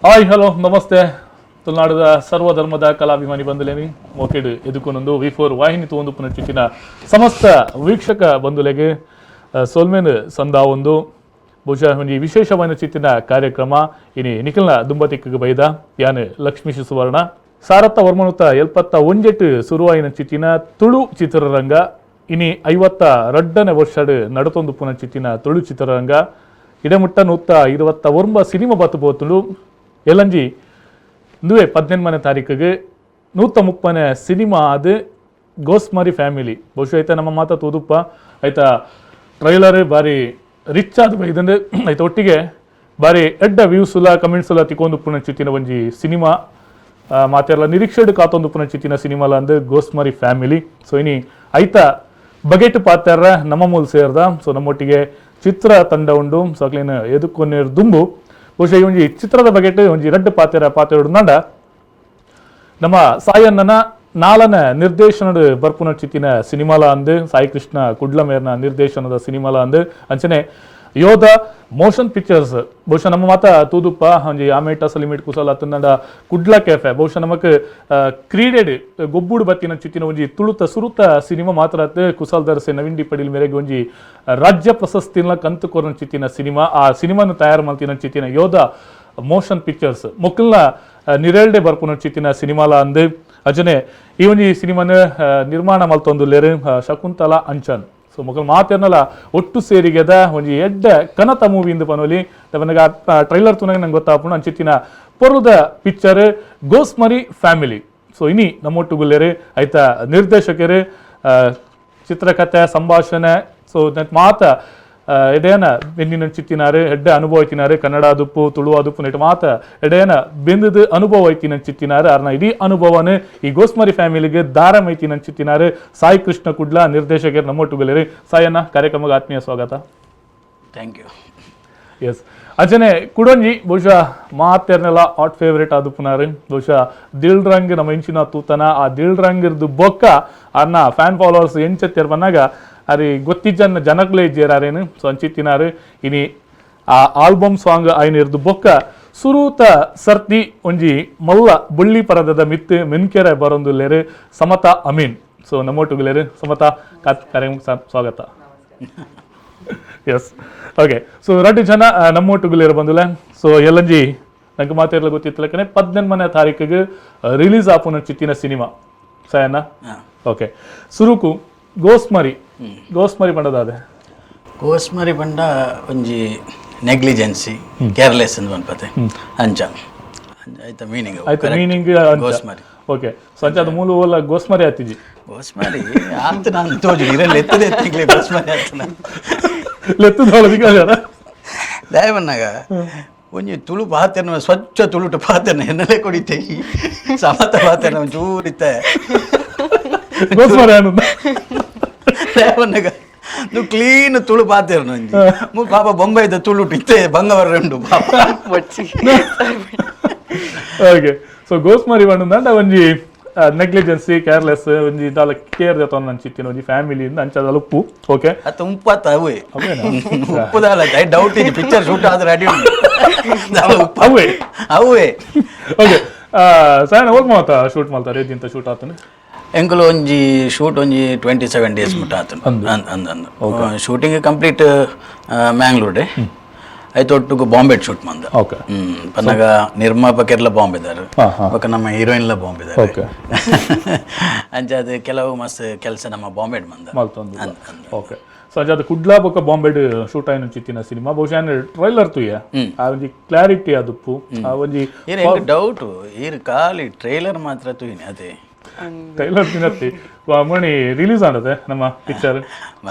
Hi hello ನಮಸ್ತೆ ತುಳುನಾಡದ ಸರ್ವಧರ್ಮದ ಕಲಾಭಿಮಾನಿ ಬಂಧುಲೇನಿ ಮೋಕೆಡು ಎದುಕೊಂಡೊಂದು V4 ವಾಹಿನಿ ತಗೊಂಡು ಪುನರ್ಚಿತ್ತಿನ ಸಮಸ್ತ ವೀಕ್ಷಕ ಬಂಧುಲೆಗೆ ಸೋಲ್ಮೇನ್ ಸಂದಾ ಒಂದು ಬಹುಶಃ ಒಂದು ವಿಶೇಷವಾದ ಚಿತ್ತಿನ ಕಾರ್ಯಕ್ರಮ ಇನಿ ನಿಖಿಲ್ನ ದುಂಬತಿಕ್ಕೆ ಬೈದ ಯಾನ್ ಲಕ್ಷ್ಮೀ ಸುವರ್ಣ ಸಾರತ್ತ ವರ್ಮನುತ್ತ 71 ಶುರುವಾಯಿನ ಚಿತ್ತಿನ ತುಳು ಚಿತ್ರರಂಗ ಇನಿ 52ನೇ ವರ್ಷಡ್ ನಡತೊಂದು ಪುನರ್ಚಿತ್ತಿನ ತುಳು ಚಿತ್ರರಂಗ ಇಡಮುಟ್ಟ 129 ಸಿನಿಮಾ ಬತ್ತು ಬೋತುಳು ಎಲ್ಲಂಜಿ 18ನೇ ತಾರೀಕಿಗೆ 130ನೇ ಸಿನಿಮಾ ಅದು ಗೋಸ್ಮರಿ ಫ್ಯಾಮಿಲಿ ಬಹುಶಃ ಐತ ನಮ್ಮ ಮಾತಾ ತೋದುಪ್ಪ ಆಯ್ತ ಟ್ರೈಲರ್ ಬಾರಿ ರಿಚ್ ಆದ ಇದಂದ್ರೆ ಆಯ್ತು ಒಟ್ಟಿಗೆ ಬಾರಿ ಎಡ್ಡ ವ್ಯೂಸುಲ ಕಮೆಂಟ್ಸುಲ ತಿಕ್ಕೊಂಡು ಪುನರ್ಚಿತ್ತಿನ ಒಂಜಿ ಸಿನಿಮಾ ಮಾತೆಲ್ಲ ನಿರೀಕ್ಷೆಡ್ ಕಾತೊಂದು ಪುನರ್ಚಿತ್ತಿನ ಸಿನಿಮಾಲ ಅಂದ್ರೆ ಗೋಸ್ಮರಿ ಫ್ಯಾಮಿಲಿ ಸೊ ಇನಿ ಐತ ಬಗೆಟ್ ಪಾತ್ರ ನಮ್ಮ ಮೂಲ ಸೇರ್ದ ಸೊ ನಮ್ಮೊಟ್ಟಿಗೆ ಚಿತ್ರ ತಂಡ ಉಂಡು ಸೊ ಅಕ್ಲೇನು ಎದುಕೊನ್ನೇರು ದುಂಬು ಬಹುಶಃ ಒಂಜಿ ಚಿತ್ರದ ಬಗೆಟ್ ಒಂಜಿ ರೆಡ್ ಪಾತ್ರ ನಂಡ ನಮ್ಮ ಸಾಯಣ್ಣನ ನಾಳನ ನಿರ್ದೇಶನದ ಬರ್ಪುನ ಚಿತ್ತಿನ ಸಿನಿಮಾಲ ಅಂದು ಸಾಯಿ ಕೃಷ್ಣ ಕುಡ್ಲಮೇರ್ನ ನಿರ್ದೇಶನದ ಸಿನಿಮಾಲ ಅಂದು ಅಂಚನೆ ಯೋಧ ಮೋಷನ್ ಪಿಕ್ಚರ್ಸ್ ಬಹುಶಃ ನಮ್ಮ ಮಾತ ತೂದುಪ್ಪ ಒಂಜಿ ಆಮೇಟ ಸಲಿಮಿಟ್ ಕುಸಲ ಅತ್ತಂಡ ಕುಡ್ಲ ಕೆಫೆ ಬಹುಶಃ ನಮಕ್ ಕ್ರೀಡೆಡ್ ಗೊಬ್ಬುಡು ಬತ್ತಿನ ಚಿತ್ತಿನ ಒಂಜಿ ತುಳುತ ಸುರುತ ಸಿನಿಮಾ ಮಾತ್ರ ಕುಸಲ್ ದರ್ಸೆ ನವೀನ್ ಪಡಿಲ್ ಮೇರೆಗೆ ಒಂಜಿ ರಾಜ್ಯ ಪ್ರಶಸ್ತಿನ ಕಂತು ಕೊರನ ಚಿತ್ತಿನ ಸಿನಿಮಾ ಆ ಸಿನಿಮಾನ ತಯಾರು ಮಾಡ್ತಿನ ಚಿತ್ತಿನ ಯೋಧ ಮೋಷನ್ ಪಿಕ್ಚರ್ಸ್ ಮೊಕ್ಕಲ್ನ ನಿರೇಳ್ಡೆ ಬರ್ಪುನ ಚಿತ್ತಿನ ಸಿನಿಮಾಲ ಅಂದು ಅಜನೆ ಈ ಒಂಜಿ ಸಿನಿಮಾನ ನಿರ್ಮಾಣ ಮಲ್ತೊಂದುಲ್ಲೇರು ಶಕುಂತಲಾ ಅಂಚನ್ ಸೊ ಮೊಕಲ್ ಮಾತೇನಲ್ಲ ಒಟ್ಟು ಸೇರಿಗೆದ ಒಂಜಿ ಎಡ್ಡ ಕನತ ಮೂವಿ ಇಂದು ಪನೋಲಿ ನನಗೆ ಟ್ರೈಲರ್ ತುನಗೆ ನಂಗೆ ಗೊತ್ತಾಪುಣ ಅಂಚಿತ್ತಿನ ಪೊರ್ಲದ ಪಿಕ್ಚರ್ ಗೋಸ್ಮರಿ ಫ್ಯಾಮಿಲಿ ಸೊ ಇನಿ ನಮ್ಮೊಟ್ಟುಗುಲ್ಲೇರು ಆಯ್ತಾ ನಿರ್ದೇಶಕರು ಚಿತ್ರಕಥೆ ಸಂಭಾಷಣೆ ಸೊ ಮಾತ ಎಡೆಯನ ಬೆನ್ನಿನ ಚಿತ್ತಿನಾರು ಎಡ್ಡ ಅನುಭವ ಐತಿನಾರು ಕನ್ನಡ ದುಪ್ಪು ತುಳು ಅದುಪ್ಪು ನೆಟ್ಟು ಮಾತ ಎಡೆಯನ ಬೆಂದದ ಅನುಭವ ಐತಿನ ಚಿತ್ತಿನಾರು ಅರ್ನ ಇಡೀ ಅನುಭವನ ಈ ಗೋಸ್ಮರಿ ಫ್ಯಾಮಿಲಿಗೆ ದಾರಂ ಐತಿನ ಚಿತ್ತಿನಾರು ಸಾಯಿ ಕೃಷ್ಣ ಕುಡ್ಲ ನಿರ್ದೇಶಕರು ನಮ್ಮೊಟ್ಟುಗಲೇರಿ ಸಾಯಣ್ಣ ಕಾರ್ಯಕ್ರಮಕ್ಕೆ ಆತ್ಮೀಯ ಸ್ವಾಗತ. Thank you. ಎಸ್ ಅಜನೆ ಕುಡೊಂಜಿ ಬಹುಶಃ ಮಾತೇರ್ನೆಲ್ಲ ಹಾಟ್ ಫೇವ್ರೇಟ್ ಆದು ಪುನಾರು ಬಹುಶಃ ದಿಲ್ ರಂಗ್ ನಮ್ಮ ಇಂಚಿನ ತೂತನ ಆ ದಿಲ್ ರಂಗಿರ್ದು ಬೊಕ್ಕ ಅರ್ನ ಫ್ಯಾನ್ ಫಾಲೋವರ್ಸ್ ಎಂಚೆತ್ತೇರ್ ಬಂದಾಗ ಅರಿ ಗೊತ್ತಿಜ್ಜನ್ನ ಜನಗಳೇ ಇಜ್ಜೇರಾರೇನು ಸೊ ಅಂಚಿತ್ತಿನಾರು ಇನಿ ಆ ಆಲ್ಬಮ್ ಸಾಂಗ್ ಆಯ್ನಿರ್ದು ಬೊಕ್ಕ ಸುರೂತ ಸರ್ತಿ ಒಂಜಿ ಮಲ್ಲ ಬುಳ್ಳಿ ಪರದದ ಮಿತ್ ಮೆನ್ಕೆರೆ ಬರೊಂದುಲ್ಲೇರು ಸಮತಾ ಅಮೀನ್ ಸೊ ನಮ್ಮೊಟ್ಟುಗುಲೇರು ಸಮತಾ ಕಾರ್ಯಕ್ರಮಕ್ಕೆ ಸ್ವಾಗತ. ಎಸ್ ಓಕೆ ಸೊ ರಡ್ಡು ಜನ ನಮ್ಮೊಟ್ಟುಗುಲೇರು ಬಂದುಲ್ಲ ಸೊ ಎಲ್ಲಂಜಿ ನಂಗೆ ಮಾತಾಡಲು ಗೊತ್ತಿತ್ತಲಕ್ಕನೆ 18ನೇ ತಾರೀಕಿಗೆ ರಿಲೀಸ್ ಆಪುನ ಚಿತ್ತಿನ ಸಿನಿಮಾ ಸಯಣ್ಣ ಓಕೆ ಸುರುಕು ಗೋಸ್ಮರಿ ಪಂಡದಾದೆ ಗೋಸ್ಮರಿ ಪಂಡ ಒಂಜಿ ನೆಗ್ಲಿಜೆನ್ಸಿ ಕೇರ್ಲೆಸ್ ಅಂತ ಅನ್ಪತೆ ಅಂಚ ಆಯ್ತಾ ಮೀನಿಂಗ್ ಗೋಸ್ಮರಿ ಓಕೆ ಸೊ ಅಂಚ ಅದು ಮೂಲ ಓಲ ಗೋಸ್ಮರಿ ಆತಿಜಿ ಗೋಸ್ಮರಿ ಆತ ನಾನು ತೋಜು ಇರಲ್ಲಿ ಎತ್ತದೆ ಎತ್ತಿಗ್ಲಿ ಗೋಸ್ಮರಿ ಆತ ಲೆತ್ತದೊಳಗ ದಯವನ್ನಾಗ ಒಂಜಿ ತುಳು ಪಾತೆನ ಸ್ವಚ್ಛ ತುಳುಟು ಪಾತೆನ ಎನ್ನಲೆ ಕೊಡಿತೆ ಸಮತ ಪಾತೆನ ಚೂರಿತ್ತೆ నువ్వు క్లీన్ తుಳು పాతేరు నుంచి పాప బొంబాయి తుಳು ఇస్తే బంగవర్ రెండు పాప ఓకే సో గోస్మరి ಬಂದಂಡ ಒಂಜಿ ನೆಗ್ಲಿಜೆನ್ಸಿ ಕೇರ್ಲೆಸ್ ಒಂಜಿ ದಾಲ ಕೇರ್ ಜೊತೆ ಅಂಚಿತ್ತಿನ ಒಂಜಿ ಫ್ಯಾಮಿಲಿ ಅಂಚದ ಉಪ್ಪು ಓಕೆ ಅತ್ತ ಉಪ್ಪತ್ತ ಅವೇ ಉಪ್ಪು ದಾಲ ಡೌಟ್ ಇದೆ ಪಿಕ್ಚರ್ ಶೂಟ್ ಆದ್ರೆ ರೆಡಿ ಅವೇ ಓಕೆ ಸಾಯನ ಹೋಗಿ ಮಾತಾ ಶೂಟ್ ಮಾಡ್ತಾರೆ ಇಂತ ಶೂಟ್ ಆತನೆ ಎಂಕುಲು ಒಂಜಿ ಶೂಟ್ ಒಂಜಿ 27 days ಮುಟ್ಟ ಆತನು ಶೂಟಿಂಗ್ ಕಂಪ್ಲೀಟ್ ಮ್ಯಾಂಗ್ಳೂರ್ಡೆ ಐತೆ ಒಟ್ಟಿಗೆ ಬಾಂಬೆ ಶೂಟ್ ಮಂದ ಪನ್ನಗ ನಿರ್ಮಾಪಕರೆಲ್ಲ ಬಾಂಬೆದಾರು ಒಕ್ಕ ನಮ್ಮ ಹೀರೋಯಿನ್ಲ ಬಾಂಬೆದಾರು ಅಂಚ ಅದು ಕೆಲವು ಮಸ್ತ್ ಕೆಲಸ ನಮ್ಮ ಬಾಂಬೆ ಮಂದ ಓಕೆ ಸೊ ಅದು ಕುಡ್ಲಾ ಬೊಕ್ಕ ಬಾಂಬೆ ಶೂಟ್ ಆಯ್ನ ಚಿತ್ತಿನ ಸಿನಿಮಾ ಬಹುಶಃ ಟ್ರೈಲರ್ ತುಯ್ಯ ಆ ಒಂಜಿ ಕ್ಲಾರಿಟಿ ಅದುಪ್ಪು ಆ ಒಂಜಿ ಡೌಟ್ ಈರ್ ಖಾಲಿ ಟ್ರೈಲರ್ ಮಾತ್ರ ತುಯ್ನಿ ಅದೇ ಟ್ರೈಲರ್ ತಿನ್ನತ್ತಿ ಮಣಿ ರಿಲೀಸ್ ಆಡದೆ ನಮ್ಮ ಪಿಕ್ಚರ್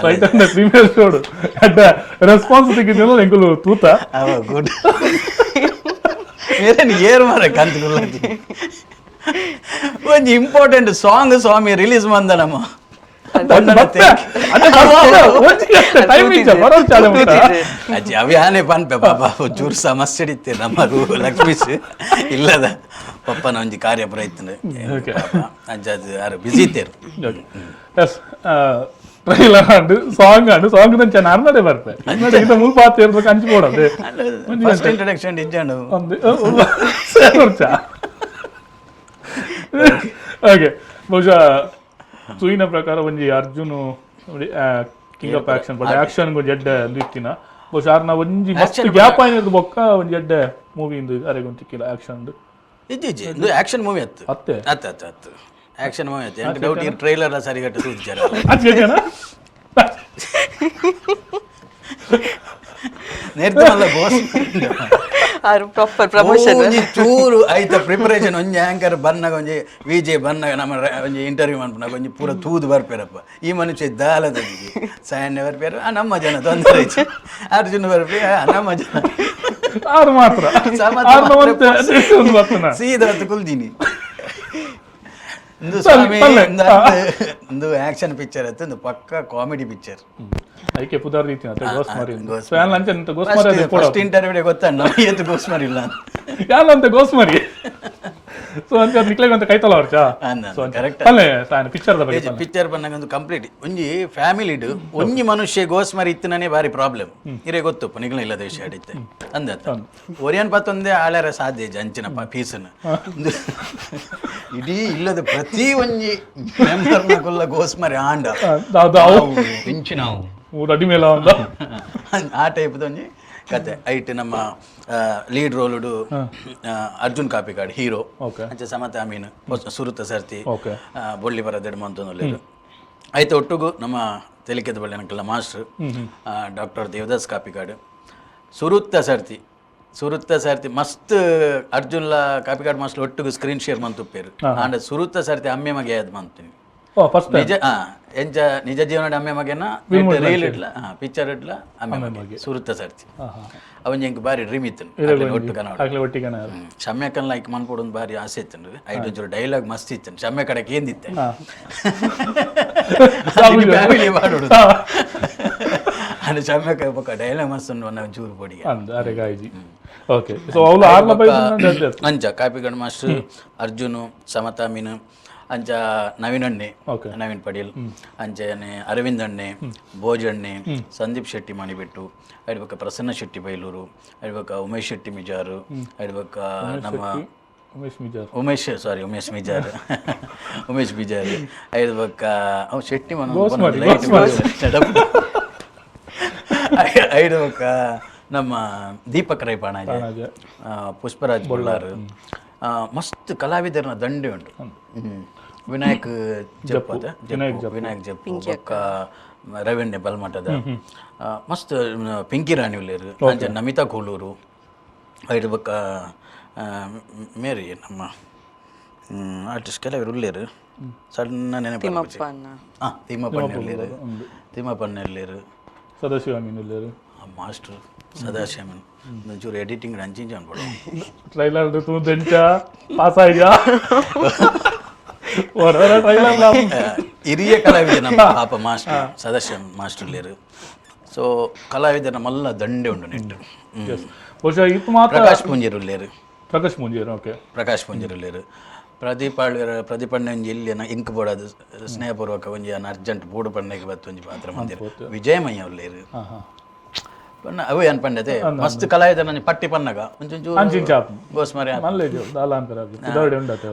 ಪ್ರೀಮಿಯರ್ ಶೋಡು ಅಡ್ಡ ರೆಸ್ಪಾನ್ಸ್ ಸಿಕ್ಕಿದ್ದಿಲ್ಲ ಎಂಕುಲು ತೂತ ಗುಡ್ ಏರ್ ಮಾರ ಕಂತುಲ್ಲ ಒಂಜಿ ಇಂಪಾರ್ಟೆಂಟ್ ಸಾಂಗ್ ಸ್ವಾಮಿ ರಿಲೀಸ್ ಮಂದ ನಮ್ಮ ಅವಿಯಾನೆ ಪನ್ಪೆ ಪಾಪ ಚೂರು ಸಮಸ್ಯೆ ಹಿಡಿತೆ ನಮ್ಮ ಲಕ್ಷ್ಮೀಸ್ ಇಲ್ಲದ ಪಪ್ಪನ ಒಂಜಿ ಕಾರ್ಯ ಪ್ರಯತ್ನ ಅಂಚ ಅದು ಯಾರು ಬಿಸಿ ಇತ್ತೇರು ಟ್ರೈಲರ್ ಆಂಡ್ ಸಾಂಗ್ ದಂಚ ಅರ್ನಡೆ ಬರ್ತೆ ಇಂದ ಮೂಲ ಪಾತ್ರ ಇರ್ಬೇಕು ಹಂಚ್ಕೊಡೋದು ಫಸ್ಟ್ ಇಂಟ್ರಡಕ್ಷನ್ ಇಜ್ಜಾನು ಹಾಗೆ ಬಹುಶಃ ಸುಯಿನ ಪ್ರಕಾರ ಒಂಜಿ Arjun king of action but action ಗೊಂಜಿ ಎಡ್ಡೆ ಲಿತ್ತಿನ ಬಹುಶಃ ಆರ್ನ ಒಂಜಿ ಮಸ್ತ್ ಗ್ಯಾಪ್ ಆಯ್ನದು ಬೊಕ್ಕ ಒಂಜಿ ಎಡ್ಡೆ ಮೂವಿ ಇಂದು ಅರೆಗೊಂದು ತಿಕ್ಕಿಲ್ಲ ಆಕ್ಷನ್ ಇದು ಆಕ್ಷನ್ ಮೂವಿ ಅತ್ತೆ ಆಕ್ಷನ್ ಮೂವಿ ಅತ್ತೆ எனக்கு ಡೌಟ್ ಈ ಟ್ರೈಲರ್ ಸರಿಗಟ್ಟ ಸೂಚಿಸ್ತಾರೆ ನೇರ್ದಲ್ಲ ಬಾಸ್ ಪ್ರಾಪರ್ ಪ್ರಮೋಷನ್ ಚೂರು ಆಯ್ತಾ ಪ್ರಿಪರೇಷನ್ ಒಂಜಿ ಆಂಕರ್ ಬನ್ನಾಗ ಒಂಜಿ ವಿಜೆ ಬನ್ನಾಗ ನಮ್ಮ ಒಂಜಿ ಇಂಟರ್ವ್ಯೂ ಮಾಡ್ಪನಾಗ ಒಂಜಿ ಪೂರ ತೂದು ಬರ್ಪೇರಪ್ಪ ಈ ಮನುಷ್ಯ ದಾಲದನಿಗೆ ಸಾಯಣ್ಣ ಬರ್ಪೇರು ನಮ್ಮ ಜನ ತೊಂದರೆ ಅರ್ಜುನ್ ಬರ್ಪೇ ನಮ್ಮ ಜನ ಆರು ಮಾತ್ರ ಸೀದಾ ಕುಲ್ದೀನಿ ಒಂದು ಸ್ವಾಮಿ ಒಂದು ಆಕ್ಷನ್ ಪಿಕ್ಚರ್ ಅತ್ತು ಒಂದು ಪಕ್ಕ ಕಾಮಿಡಿ ಪಿಕ್ಚರ್ ಅದಕ್ಕೆ ಪುದರ್ ರೀತಿ ಗೋಸ್ಮಾರಿ ಫಸ್ಟ್ ಇಂಟರ್ವ್ಯೂ ಗೊತ್ತಣ್ಣ ಏತು ಗೋಸ್ಮಾರಿ ಇಲ್ಲ ಯಾರು ಅಂತ ಗೋಸ್ಮಾರಿ ಸೊ ಅಂತ ನಿಕ್ಲೆಗೆ ಅಂತ ಕೈತಲ್ಲ ಅವ್ರಚಾ ಕರೆಕ್ಟ್ ಪಿಕ್ಚರ್ ಪಿಕ್ಚರ್ ಬಂದಾಗ ಒಂದು ಕಂಪ್ಲೀಟ್ ಒಂಜಿ ಫ್ಯಾಮಿಲಿಡು ಒಂಜಿ ಮನುಷ್ಯ ಗೋಸ್ಮಾರಿ ಇತ್ತನೇ ಬಾರಿ ಪ್ರಾಬ್ಲಮ್ ಇರೇ ಗೊತ್ತಪ್ಪ ನಿಗ್ಲ ಇಲ್ಲದ ವಿಷಯ ಅಡಿತ್ತೆ ಅಂದ ಒರಿಯನ್ ಪತ್ತೊಂದೇ ಆಳ್ಯಾರ ಸಾಧ್ಯ ಅಂಚಿನ ಪೀಸನ್ ಇಡೀ ಇಲ್ಲದ ಪ್ರತಿ ಒಂಜಿ ಮೆಂಬರ್ನ ಕೊಲ್ಲ ಗೋಸ್ಮಾರಿ ಆಂಡ ಪಿಂಚಿ ನಾವು ರೆಡಿ ಮೇಲ ಆ ಟೈಪ್ದು ಒಂಜಿ ಕತೆ ಐಟ್ ನಮ್ಮ ಲೀಡ್ ರೋಲ್ಡು ಅರ್ಜುನ್ ಕಾಪಿಕಾಡ್ ಹೀರೋ ಅಂಚೆ ಸಮತ ಅಮೀನ್ ಸುರುತ ಸರ್ತಿ ಬೊಳ್ಳಿ ಬರದೆಡ್ ಮಂತೊಂದು ಐತೆ ಒಟ್ಟಿಗೂ ನಮ್ಮ ತೆಲಿಕೆದ ಬಳ್ಳಿನಕ್ಕೆಲ್ಲ ಮಾಸ್ಟರ್ ಡಾಕ್ಟರ್ ದೇವದಾಸ್ ಕಾಪಿಕಾಡ್ ಸುರುತ್ತ ಸರ್ತಿ ಮಸ್ತ್ ಅರ್ಜುನ್ಲ ಕಾಪಿಕಾಡ್ ಮಾಸ್ಟರ್ ಒಟ್ಟಿಗೂ ಸ್ಕ್ರೀನ್ ಶೇರ್ ಮಂತುಪ್ಪೇರು ಆಂಡ ಸುರುತ್ತ ಸರ್ತಿ ಅಮ್ಮೆ ಮಗೆ ಅದ್ ಮಂತೀನಿ ನಿಜ ಎಂಚ ನಿಜ ಜೀವನ ಅಮ್ಮೆ ಮಗೆನ ರೀಲ್ ಇಡ್ಲ ಪಿಕ್ಚರ್ ಇಡ್ಲ ಅಮ್ಮೆ ಮಗೆ ಸುರುತ್ತ ಸರ್ತಿ ಅವನ್ ಎಂಕ್ ಬಾರಿ ಡ್ರೀಮ್ ಇತ್ತು ಒಟ್ಟು ಕನ್ನಡ ಶಮ್ಯಕನ್ ಲೈಕ್ ಮನ್ಪೊಡೊಂದು ಬಾರಿ ಆಸೆ ಇತ್ತು ಐದು ಒಂಚೂರು ಡೈಲಾಗ್ ಮಸ್ತ್ ಇತ್ತು ಶಮ್ಯ ಕಡೆಗೆ ಏನಿತ್ತೆ ಫ್ಯಾಮಿಲಿ ಮಾಡೋದು ಅದು ಶಮ್ಯಕ ಬೊಕ್ಕ ಡೈಲಾಗ್ ಮಸ್ತ್ ಉಂಡು ನಾವು ಚೂರು ಪೊಡಿಗೆ ಅಂಚ ಕಾಪಿಗಡ್ ಮಾಸ್ಟರ್ ಅರ್ಜುನು ಸಮತಾ ಮೀನು ಅಂಚ ನವೀನ್ ಪಡೀಲ್ ಅಂಚನೆ ಅರವಿಂದ್ ಅಣ್ಣೆ ಭೋಜಣ್ಣೆ ಸಂದೀಪ್ ಶೆಟ್ಟಿ ಮಣಿಬೆಟ್ಟು ಅಡ್ಬೇಕ ಪ್ರಸನ್ನ ಶೆಟ್ಟಿ ಬೈಲೂರು ಅಡ್ಬೇಕ ಉಮೇಶ್ ಶೆಟ್ಟಿ ಮಿಜಾರು ಅಡ್ಬೇಕ ನಮ್ಮ ಉಮೇಶ್ ಮಿಜಾರ್ ಉಮೇಶ್ ಬಿಜಾರ್ ಅಡ್ಬೇಕ ಶೆಟ್ಟಿ ಐಡ್ಬೇಕ ನಮ್ಮ ದೀಪಕ್ ರೈ ಪಾಣಾಜೆ ಪುಷ್ಪರಾಜ್ ಬೊಳ್ಳಾರ್ ಮಸ್ತ್ ಕಲಾವಿದರನ ದಂಡೆ ಉಂಟು ವಿನಾಯಕ್ ಜಪ್ಪು ಬೊಕ್ಕ ರವೀಣ್ಯ ಬಲ್ಮಠದ ಮಸ್ತ್ ಪಿಂಕಿ ರಾಣಿ ಉಳ್ಳೇರು ಅಂಚೆ ನಮಿತಾ ಕೋಲೂರು ಐದು ಬೊಕ್ಕ ಮೇರಿ ನಮ್ಮ ಆರ್ಟಿಸ್ಟ್ ಕೆಲವರು ಉಳ್ಳೇರು ಸಣ್ಣ ನೆನಪು ತಿಮ್ಮಪ್ಪಣ್ಣೆಲ್ಲೇರು ಸದಾಶಿವ ಮಾಸ್ಟರ್ ಸದಾಶಿವಮನ್ ಒಂಚೂರು ಎಡಿಟಿಂಗ್ ಅಂಚಿಂಚ ಅನ್ಬೋಡು ಟ್ರೈಲರ್ ತೂ ದೆಂಚ ಪಾಸ್ ಆಯ್ಯಾ ಹಿರಿಯ ಕಲಾವಿದ ನಮ್ಮ ಪಾಪ ಮಾಸ್ಟರ್ ಸದಾಶಿವ ಮಾಸ್ಟರ್ ಲೇರು ಸೊ ಕಲಾವಿದರ ಮಲ್ಲ ದಂಡೆ ಉಂಡು ನೆಟ್ಟು ಪ್ರಕಾಶ್ ಪುಂಜೇರು ಪ್ರದೀಪಣ್ಣ ಒಂಜಿ ಇಲ್ಲಿ ಇಂಕ್ ಬೋಡದು ಸ್ನೇಹಪೂರ್ವಕ ಒಂಜಿ ಅರ್ಜೆಂಟ್ ಬೂಡು ಪಣ್ಣೆಗೆ ಬತ್ತು ಒಂಜಿ ಪಾತ್ರ ಮಂದಿರ ವಿಜಯಮಯ್ಯ ಉಳ್ಳೇರು ಅವು ಏನ್ ಪಂಡತೆ ಮಸ್ತ್ ಕಲಾವಿದ ಪಟ್ಟಿ ಪನ್ನಗ ಗೋಸ್ಮಾರಿ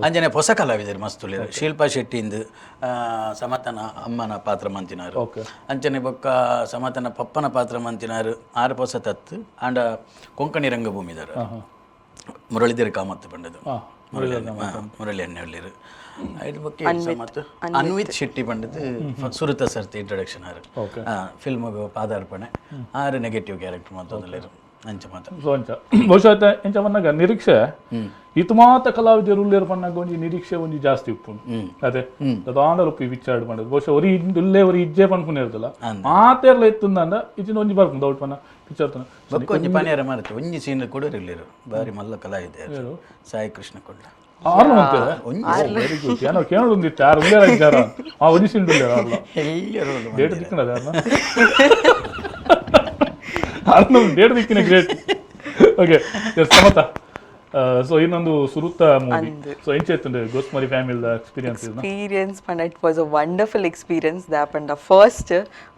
ಅಂಜನೆ ಹೊಸ ಕಲಾವಿದರು ಮಸ್ತ್ ಶಿಲ್ಪಾ ಶೆಟ್ಟಿಂದು ಸಮತನ ಅಮ್ಮನ ಪಾತ್ರ ಮಂತಿನಾರು ಅಂಚನೆ ಬೊಕ್ಕ ಸಮತನ ಪಪ್ಪನ ಪಾತ್ರ ಮಂತಿನಾರು ಆರು ಹೊಸ ತತ್ತು ಆಂಡ ಕೊಂಕಣಿ ರಂಗಭೂಮಿದಾರ ಮುರಳಿದೇರಿ ಕಾಮತ್ತು ಪಂಡದು ಮುರಳಿ ಎಣ್ಣೆ ಒಳ್ಳೆರು ಐದು ಬಗ್ಗೆ ಮತ್ತು ಅನ್ವಿತ್ ಶೆಟ್ಟಿ ಪಂಡದು ಸುರುತ ಸರ್ತಿ ಇಂಟ್ರೊಡಕ್ಷನ್ ಆರು ಫಿಲ್ಮ್ ಪಾದಾರ್ಪಣೆ ಆರು ನೆಗೆಟಿವ್ ಕ್ಯಾರೆಕ್ಟರ್ ಮತ್ತೊಂದು ಅಂಚ ಮಾತ್ರ ಬಹುಶಃ ಎಂಚ ಪನ್ನಾಗ ನಿರೀಕ್ಷೆ ಇತ್ತು ಮಾತ ಕಲಾವಿದರು ಉಳ್ಳೇರು ಪನ್ನಾಗ ಒಂಜಿ ನಿರೀಕ್ಷೆ ಒಂಜಿ ಜಾಸ್ತಿ ಉಪ್ಪುಂಡು ಅದೇ ದಾಂಡಲ ಉಪ್ಪಿ ವಿಚಾರ ಮಾಡೋದು ಬಹುಶಃ ಒರಿ ಇಲ್ಲೇ ಒರಿ ಇಜ್ಜೆ ಪನ್ಪುನ ಇರ್ತಲ್ಲ ಮಾತೆರ್ಲ ಎತ್ತುಂದಂಡ ಇಚ್ಚಿನ ಒಂಜಿ ಬರ್ಪುಂಡು ದೌಟ್ ಪನ್ನ ಪಿಕ್ಚರ್ ಬೊಕ್ಕ ಒಂಜಿ ಪನಿಯರ ಮಾರತ್ತೆ ಒಂಜಿ ಸೀನ್ ಕೂಡ ಇರ್ಲಿರು ಬಾರಿ ಮಲ್ಲ ಕಲಾವಿದೆ ಸಾಯಿ ಕೃಷ್ಣ ಕೊಂಡ ವೆರಿ ಗುಡ್ ಏನೋ ಕೇಳೊಂದಿತ್ತು ಯಾರು ಉಳ್ಳೇರ ಇದ್ದಾರ ಆ ಒಂಜಿ ಸೀನ್ ಡೇಟ್ ದಿಕ್ಕಣದ ಡೇಟ್ ದಿಕ್ಕಿನ ಗ್ರೇಟ್ ಓಕೆ ಸಮತ ಸೊ ಇನ್ನೊಂದು ಸುರುತ್ತ ಮೂವಿ ಸೊ ಎಂಚೆತ್ತುಂಡು ಗೋಸ್ಮರಿ ಫ್ಯಾಮಿಲಿ ಎಕ್ಸ್ಪೀರಿಯನ್ಸ್ ಪಂಡ it was a wonderful experience ದಾಪಂಡ ಫಸ್ಟ್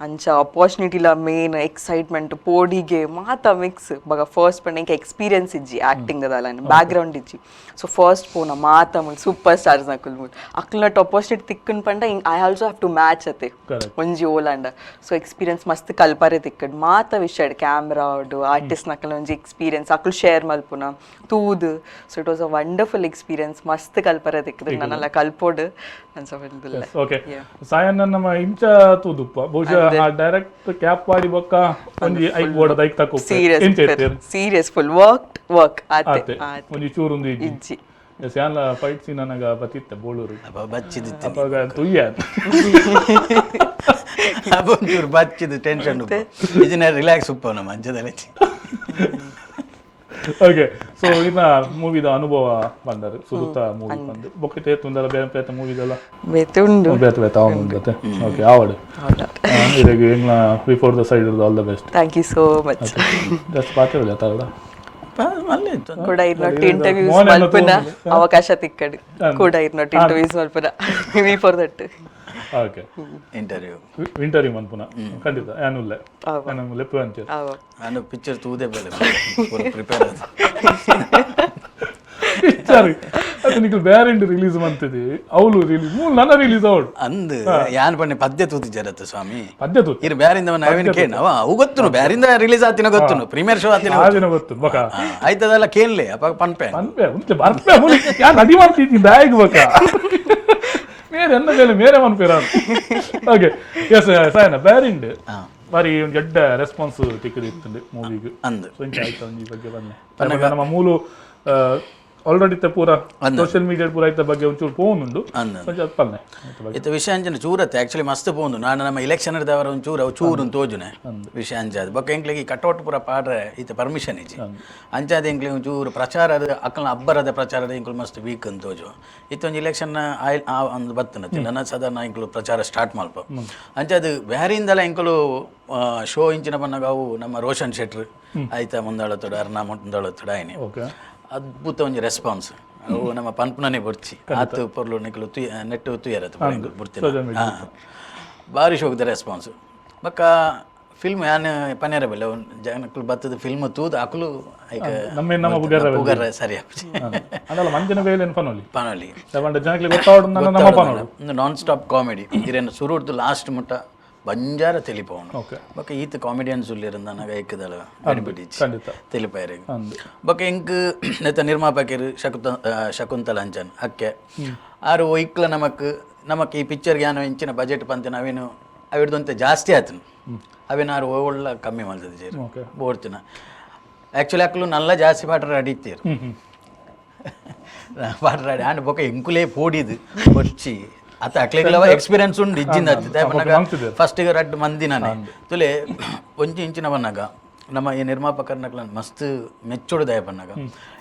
ಅಂಚ ಅಪಾರ್ಚುನಿಟಿಲ ಮೇನ್ ಎಕ್ಸೈಟ್ಮೆಂಟ್ ಪೋಡಿಗೆ ಮಾತ ಮಿಕ್ಸ್ ಬಗ ಫಸ್ಟ್ ಪಂಡ ಇಂಕ ಎಕ್ಸ್ಪೀರಿಯನ್ಸ್ ಇಜ್ಜಿ ಆಕ್ಟಿಂಗ್ ಅದಲ್ಲ ಬ್ಯಾಕ್ಗ್ರೌಂಡ್ ಇಜ್ಜಿ ಸೊ ಫಸ್ಟ್ ಪೋನ ಮಾತ ಮುಲ್ ಸೂಪರ್ ಸ್ಟಾರ್ಸ್ ನಕುಲ್ ಮುಲ್ ಅಕ್ಲಟ್ ಅಪಾರ್ಚುನಿಟಿ ತಿಕ್ಕನ್ ಪಂಡ I also have to match ಅತೆ ಒಂಜಿ ಓಲಾಂಡ ಸೊ ಎಕ್ಸ್ಪೀರಿಯನ್ಸ್ ಮಸ್ತ್ ಕಲ್ಪರೆ ತಿಕ್ಕಡ್ ಮಾತ ವಿಷಯ ಕ್ಯಾಮ್ರಾ ಆರ್ಟಿಸ್ಟ್ ನಕಲ್ ಒಂಜಿ ಎಕ್ಸ್ಪೀರಿಯನ್ಸ್ ಅಕ್ಲು ಶೇರ್ ಮಲ್ಪುನ ತೂದ್ so it was a wonderful experience ಮಸ್ತ್ ಕಲ್ಪರೆ ತಿಕ್ಕದು ನನ್ನೆಲ್ಲ ಕಲ್ಪೋಡು ಅನ್ಸಬಂದಿಲ್ಲ ಓಕೆ ಸಾಯನ್ನ ನಮ್ಮ ಇಂಚ ತೂದುಪ್ಪ ಬಹುಶಃ ಡೈರೆಕ್ಟ್ ಕ್ಯಾಪ್ ಮಾಡಿ ಬೊಕ್ಕ ಒಂಜಿ ಐಕ್ ಬೋರ್ಡ್ ಐಕ್ ತಕೋ ಸೀರಿಯಸ್ ಫುಲ್ ವರ್ಕ್ ಆತೆ ಒಂಜಿ ಚೂರುಂದು ಇಜ್ಜಿ ಸ್ಯಾನ್ಲ ಫೈಟ್ ಸೀನ್ ನನಗ ಬತ್ತಿತ್ತೆ ಬೋಳೂರು ಬಚ್ಚಿದಿತ್ತು ಅವಾಗ ತುಯ್ಯ ಒಂಚೂರು ಬಚ್ಚಿದು ಟೆನ್ಷನ್ ಇದನ್ನ ರಿಲ್ಯಾಕ್ಸ್ ಉಪ್ಪ ನಮ್ಮ ಮಂಚದಲ್ಲಿ ಓಕೆ ಸೊ ಇನ್ನ ಮೂವಿದ ಅನುಭವ ಬಂದರು ಸುರುತ್ತ ಮೂವಿ ಬಂದು ಬೊಕ್ಕೆ ತುಂದರ ಬೇರೆ ಬೇರೆ ಮೂವಿದಲ್ಲ ಬೇತುಂಡು ಬೇತ ಅವನು ಓಕೆ ಆವಡು ಇದಕ್ಕೆ ಇಂಗ್ಲ before the side all the best thank you so much just ಪಾತ್ರ ಜಾತಾಡ ಕೂಡ ಇರ್ನೊಟ್ಟು ಇಂಟರ್ವ್ಯೂಸ್ ಮಲ್ಪುನ ಅವಕಾಶ ತಿಕ್ಕಡು ಕೂಡ ಇರ್ನೊಟ್ಟು ಇಂಟರ್ವ್ಯೂಸ್ ಮಲ್ಪುನ ಬಿಫೋರ್ ದಟ್ ಓಕೆ ಇಂಟರ್ವ್ಯೂ ಮನ್ಪುನ ಖಂಡಿತ ಏನುಲ್ಲ ನಾನು ಲೆಪ್ಪು ಅಂತ ನಾನು ಪಿಕ್ಚರ್ ತೂದೇ ಬೇಲೆ ಪ್ರಿಪೇರ್ ಪಿಕ್ಚರ್ ಅದು ನಿಖಿಲ್ ಬೇರೆ ರಿಲೀಸ್ ಮಾಡ್ತಿದ್ದಿ ಅವಳು ರಿಲೀಸ್ ನನ್ನ ರಿಲೀಸ್ ಅವಳು ಅಂದು ಯಾನ್ ಪಣ್ಣೆ ಪದ್ಯ ತೂತಿ ಜರತ್ತ ಸ್ವಾಮಿ ಪದ್ಯ ತೂತಿ ಇರ್ ಬ್ಯಾರಿಂದ ನಾವೇನು ಕೇಳವ ಅವು ಗೊತ್ತುನು ಬ್ಯಾರಿಂದ ರಿಲೀಸ್ ಆತಿನ ಗೊತ್ತುನು ಪ್ರೀಮಿಯರ್ ಶೋ ಆತಿನ ಗೊತ್ತು ಬಕ ಆಯ್ತದಲ್ಲ ಕೇಳಲೆ ಅಪ್ಪ ಪನ್ಪೆ ಉಂಟೆ ಬರ್ಪೆ ಯಾಕೆ ಅಡಿ ಮಾಡ್ತಿದ್ದೀನಿ ದಾಯಿಗೆ ಬಕ ಮೇರೆ ಎನ್ನ ಮೇಲೆ ಮೇರೆ ಮನ್ಪೇರ ಓಕೆ ಎಸ್ ಸಾಯನ ಬ್ಯಾರಿಂಡ್ ಬಾರಿ ಒಂದು ದೊಡ್ಡ ರೆಸ್ಪಾನ್ಸ್ ತಿಕ್ಕದಿತ್ತು ಮೂವಿಗೆ ಅಂದು ಸೊಂಚ ಆಯ್ತು ಈ ಬಗ್ಗೆ ಬನ್ನಿ ನಮ್ಮ ಮೂಲು ಆಲ್ರೆಡಿ ಪೂರ ಸೋಷಿಯಲ್ ಮೀಡಿಯಾ ಪೂರ ಐತ ಬಗ್ಗೆ ಒಂಚೂರು ಫೋನ್ ಉಂಡು ಪಲ್ಲೆ ಇತ್ತ ವಿಷಯ ಅಂಚನೆ ಚೂರತ್ತೆ ಆಕ್ಚುಲಿ ಮಸ್ತ್ ಪೋಂದು ನಾನು ನಮ್ಮ ಇಲೆಕ್ಷನ್ ಇರ್ದವರ ಒಂಚೂರು ಅವು ಚೂರು ತೋಜುನೆ ವಿಷಯ ಅಂಚಾದ ಬೊಕ್ಕ ಎಂಕ್ಲಿಗೆ ಕಟೌಟ್ ಪೂರ ಪಾಡ್ರೆ ಈತ ಪರ್ಮಿಷನ್ ಇಜ್ಜಿ ಅಂಚಾದ ಎಂಕ್ಲಿಗೆ ಒಂಚೂರು ಪ್ರಚಾರದ ಅಕ್ಕಲ್ನ ಅಬ್ಬರದ ಪ್ರಚಾರದ ಎಂಕ್ಲು ಮಸ್ತ್ ವೀಕ್ ಅಂತ ತೋಜು ಇತ್ತೊಂದು ಇಲೆಕ್ಷನ್ ಒಂದು ಬತ್ತನತಿ ನನ್ನ ಸಾಧಾರಣ ಎಂಕ್ಲು ಪ್ರಚಾರ ಸ್ಟಾರ್ಟ್ ಮಲ್ಪ ಅಂಚಾದ ಬ್ಯಾರಿಂದಲ ಎಂಕ್ಲು ಶೋ ಇಂಚಿನ ಬನ್ನಾಗ ಅವು ನಮ್ಮ ರೋಷನ್ ಶೆಟ್ರ್ ಆಯ್ತಾ ಮುಂದಾಳತ್ತೋಡ ಅರ್ನಾ ಮುಂದಾಳತ್ತೋಡ ಆಯ್ನೆ ಅದ್ಭುತ ಒಂಜಿ ರೆಸ್ಪಾನ್ಸ್ ಅವು ನಮ್ಮ ಪನ್ಪುನನೆ ಬರ್ಚಿ ಆತು ಪೊರ್ಲು ನಿಕ್ಲು ನೆಟ್ಟು ತುಯ್ಯರತ್ತು ಬರ್ತೀನಿ ಭಾರಿ ಶೋಕದ ರೆಸ್ಪಾನ್ಸ್ ಬಕ್ಕ ಫಿಲ್ಮ್ ಯಾನ್ ಪನ್ಯಾರ ಬೆಲ್ಲ ಜನಕ್ಕಳು ಬತ್ತದ ಫಿಲ್ಮ್ ತೂದ್ ಅಕ್ಲು ನಮ್ಮ ಸರಿ ಪನೋಲಿ ನಾನ್ ಸ್ಟಾಪ್ ಕಾಮಿಡಿ ಇರೇನು ಸುರುಡ್ದು ಲಾಸ್ಟ್ ಮುಟ್ಟ ಬಂಜಾರ ತಿಳಿಪವನು ಬೊಕ್ಕ ಈತ ಕಾಮಿಡಿಯನ್ಸ್ ಉಲ್ಲಿರಂದ ನನಗೆ ಏಕದಲ ಗಡಿಬಿಡಿಚ್ಚಿ ತಿಳಿಪಾಯರಿಗೆ ಬೊಕ್ಕ ಎಂಕ್ ನೆತ್ತ ನಿರ್ಮಾಪಕರು ಶಕುಂತಲ ಅಂಚನ್ ಅಕ್ಕೆ ಆರು ಇಕ್ಲ ನಮಕ್ ಈ ಪಿಕ್ಚರ್ಗೆ ಏನೋ ಇಂಚಿನ ಬಜೆಟ್ ಪಂತ ನಾವೇನು ಅವಿಡ್ದಂತೆ ಜಾಸ್ತಿ ಆತನು ಅವೇನಾರು ಒಳ್ಳ ಕಮ್ಮಿ ಮಾಡ್ತದೆ ಸೇರಿ ಬೋಡ್ತಿನ ಆ್ಯಕ್ಚುಲಿ ಅಕ್ಲು ನಲ್ಲ ಜಾಸ್ತಿ ಪಾಠ ಅಡಿತೀರು ಪಾಠ ಅಡಿ ಆಂಡ್ ಬೊಕ್ಕ ಎಂಕುಲೇ ಪೋಡಿದು ಬರ್ಚಿ ಅತ್ತ ಅಕ್ಲೆಗ್ಲವ ಎಕ್ಸ್ಪೀರಿಯನ್ಸ್ ಉಂಡು ಇಜ್ಜಿಂದ ಫಸ್ಟ್ ಈಗ ರಡ್ ಮಂದಿ ನಾನೇ ತುಲೆ ಒಂಚಿ ಇಂಚಿನ ಬನ್ನಾಗ ನಮ್ಮ ಈ ನಿರ್ಮಾಪಕರನ್ನ ಮಸ್ತ್ ಮೆಚ್ಚೋಡು ದಯ ಬನ್ನಾಗ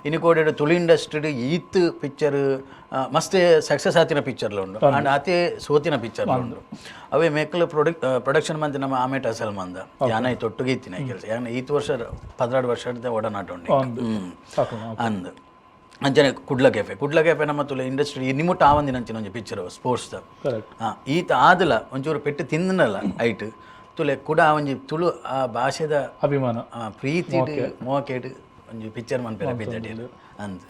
ಇನ್ನು ಕೋಡೆ ತುಳು ಇಂಡಸ್ಟ್ರಿ ಈತ್ ಪಿಕ್ಚರ್ ಮಸ್ತ್ ಸಕ್ಸಸ್ ಆತಿನ ಪಿಕ್ಚರ್ಲ ಉಂಡು ಅಂಡ್ ಆತೆ ಸೋತಿನ ಪಿಕ್ಚರ್ ಉಂಡು ಅವೇ ಮೇಕಲ್ ಪ್ರೊಡಕ್ಷನ್ ಮಂದಿ ನಮ್ಮ ಆಮೇಟ್ ಅಸಲ್ ಮಂದ ಯಾನ ಈ ತೊಟ್ಟುಗೆ ಇತ್ತಿನ ಕೆಲಸ ಯಾನ ಈತ್ ವರ್ಷ 16 ವರ್ಷದ ಒಡನಾಟ ಉಂಡು ಅಂದ್ ಅಂಚನೆ ಕುಡ್ಲ ಕೆಫೆ ನಮ್ಮ ತುಳು ಇಂಡಸ್ಟ್ರಿ ನಿಮ್ಮುಟ್ಟ ಆವಂದಿನ ಅಂಚಿನ ಒಂಜಿ ಪಿಕ್ಚರ್ ಸ್ಪೋರ್ಟ್ಸ್ ಈತ ಆದಲ ಒಂಚೂರು ಪೆಟ್ಟು ತಿಂದನಲ್ಲ ಐಟ್ ತುಲೆ ಕೂಡ ಒಂಜಿ ತುಳು ಆ ಭಾಷೆದ ಅಭಿಮಾನ ಪ್ರೀತಿ ಮೋಕೆಟ್ ಒಂಜಿ ಪಿಕ್ಚರ್ ಮನ್ಪೆರ ಪಿದ್ದಡಿಯಲು ಅಂದ್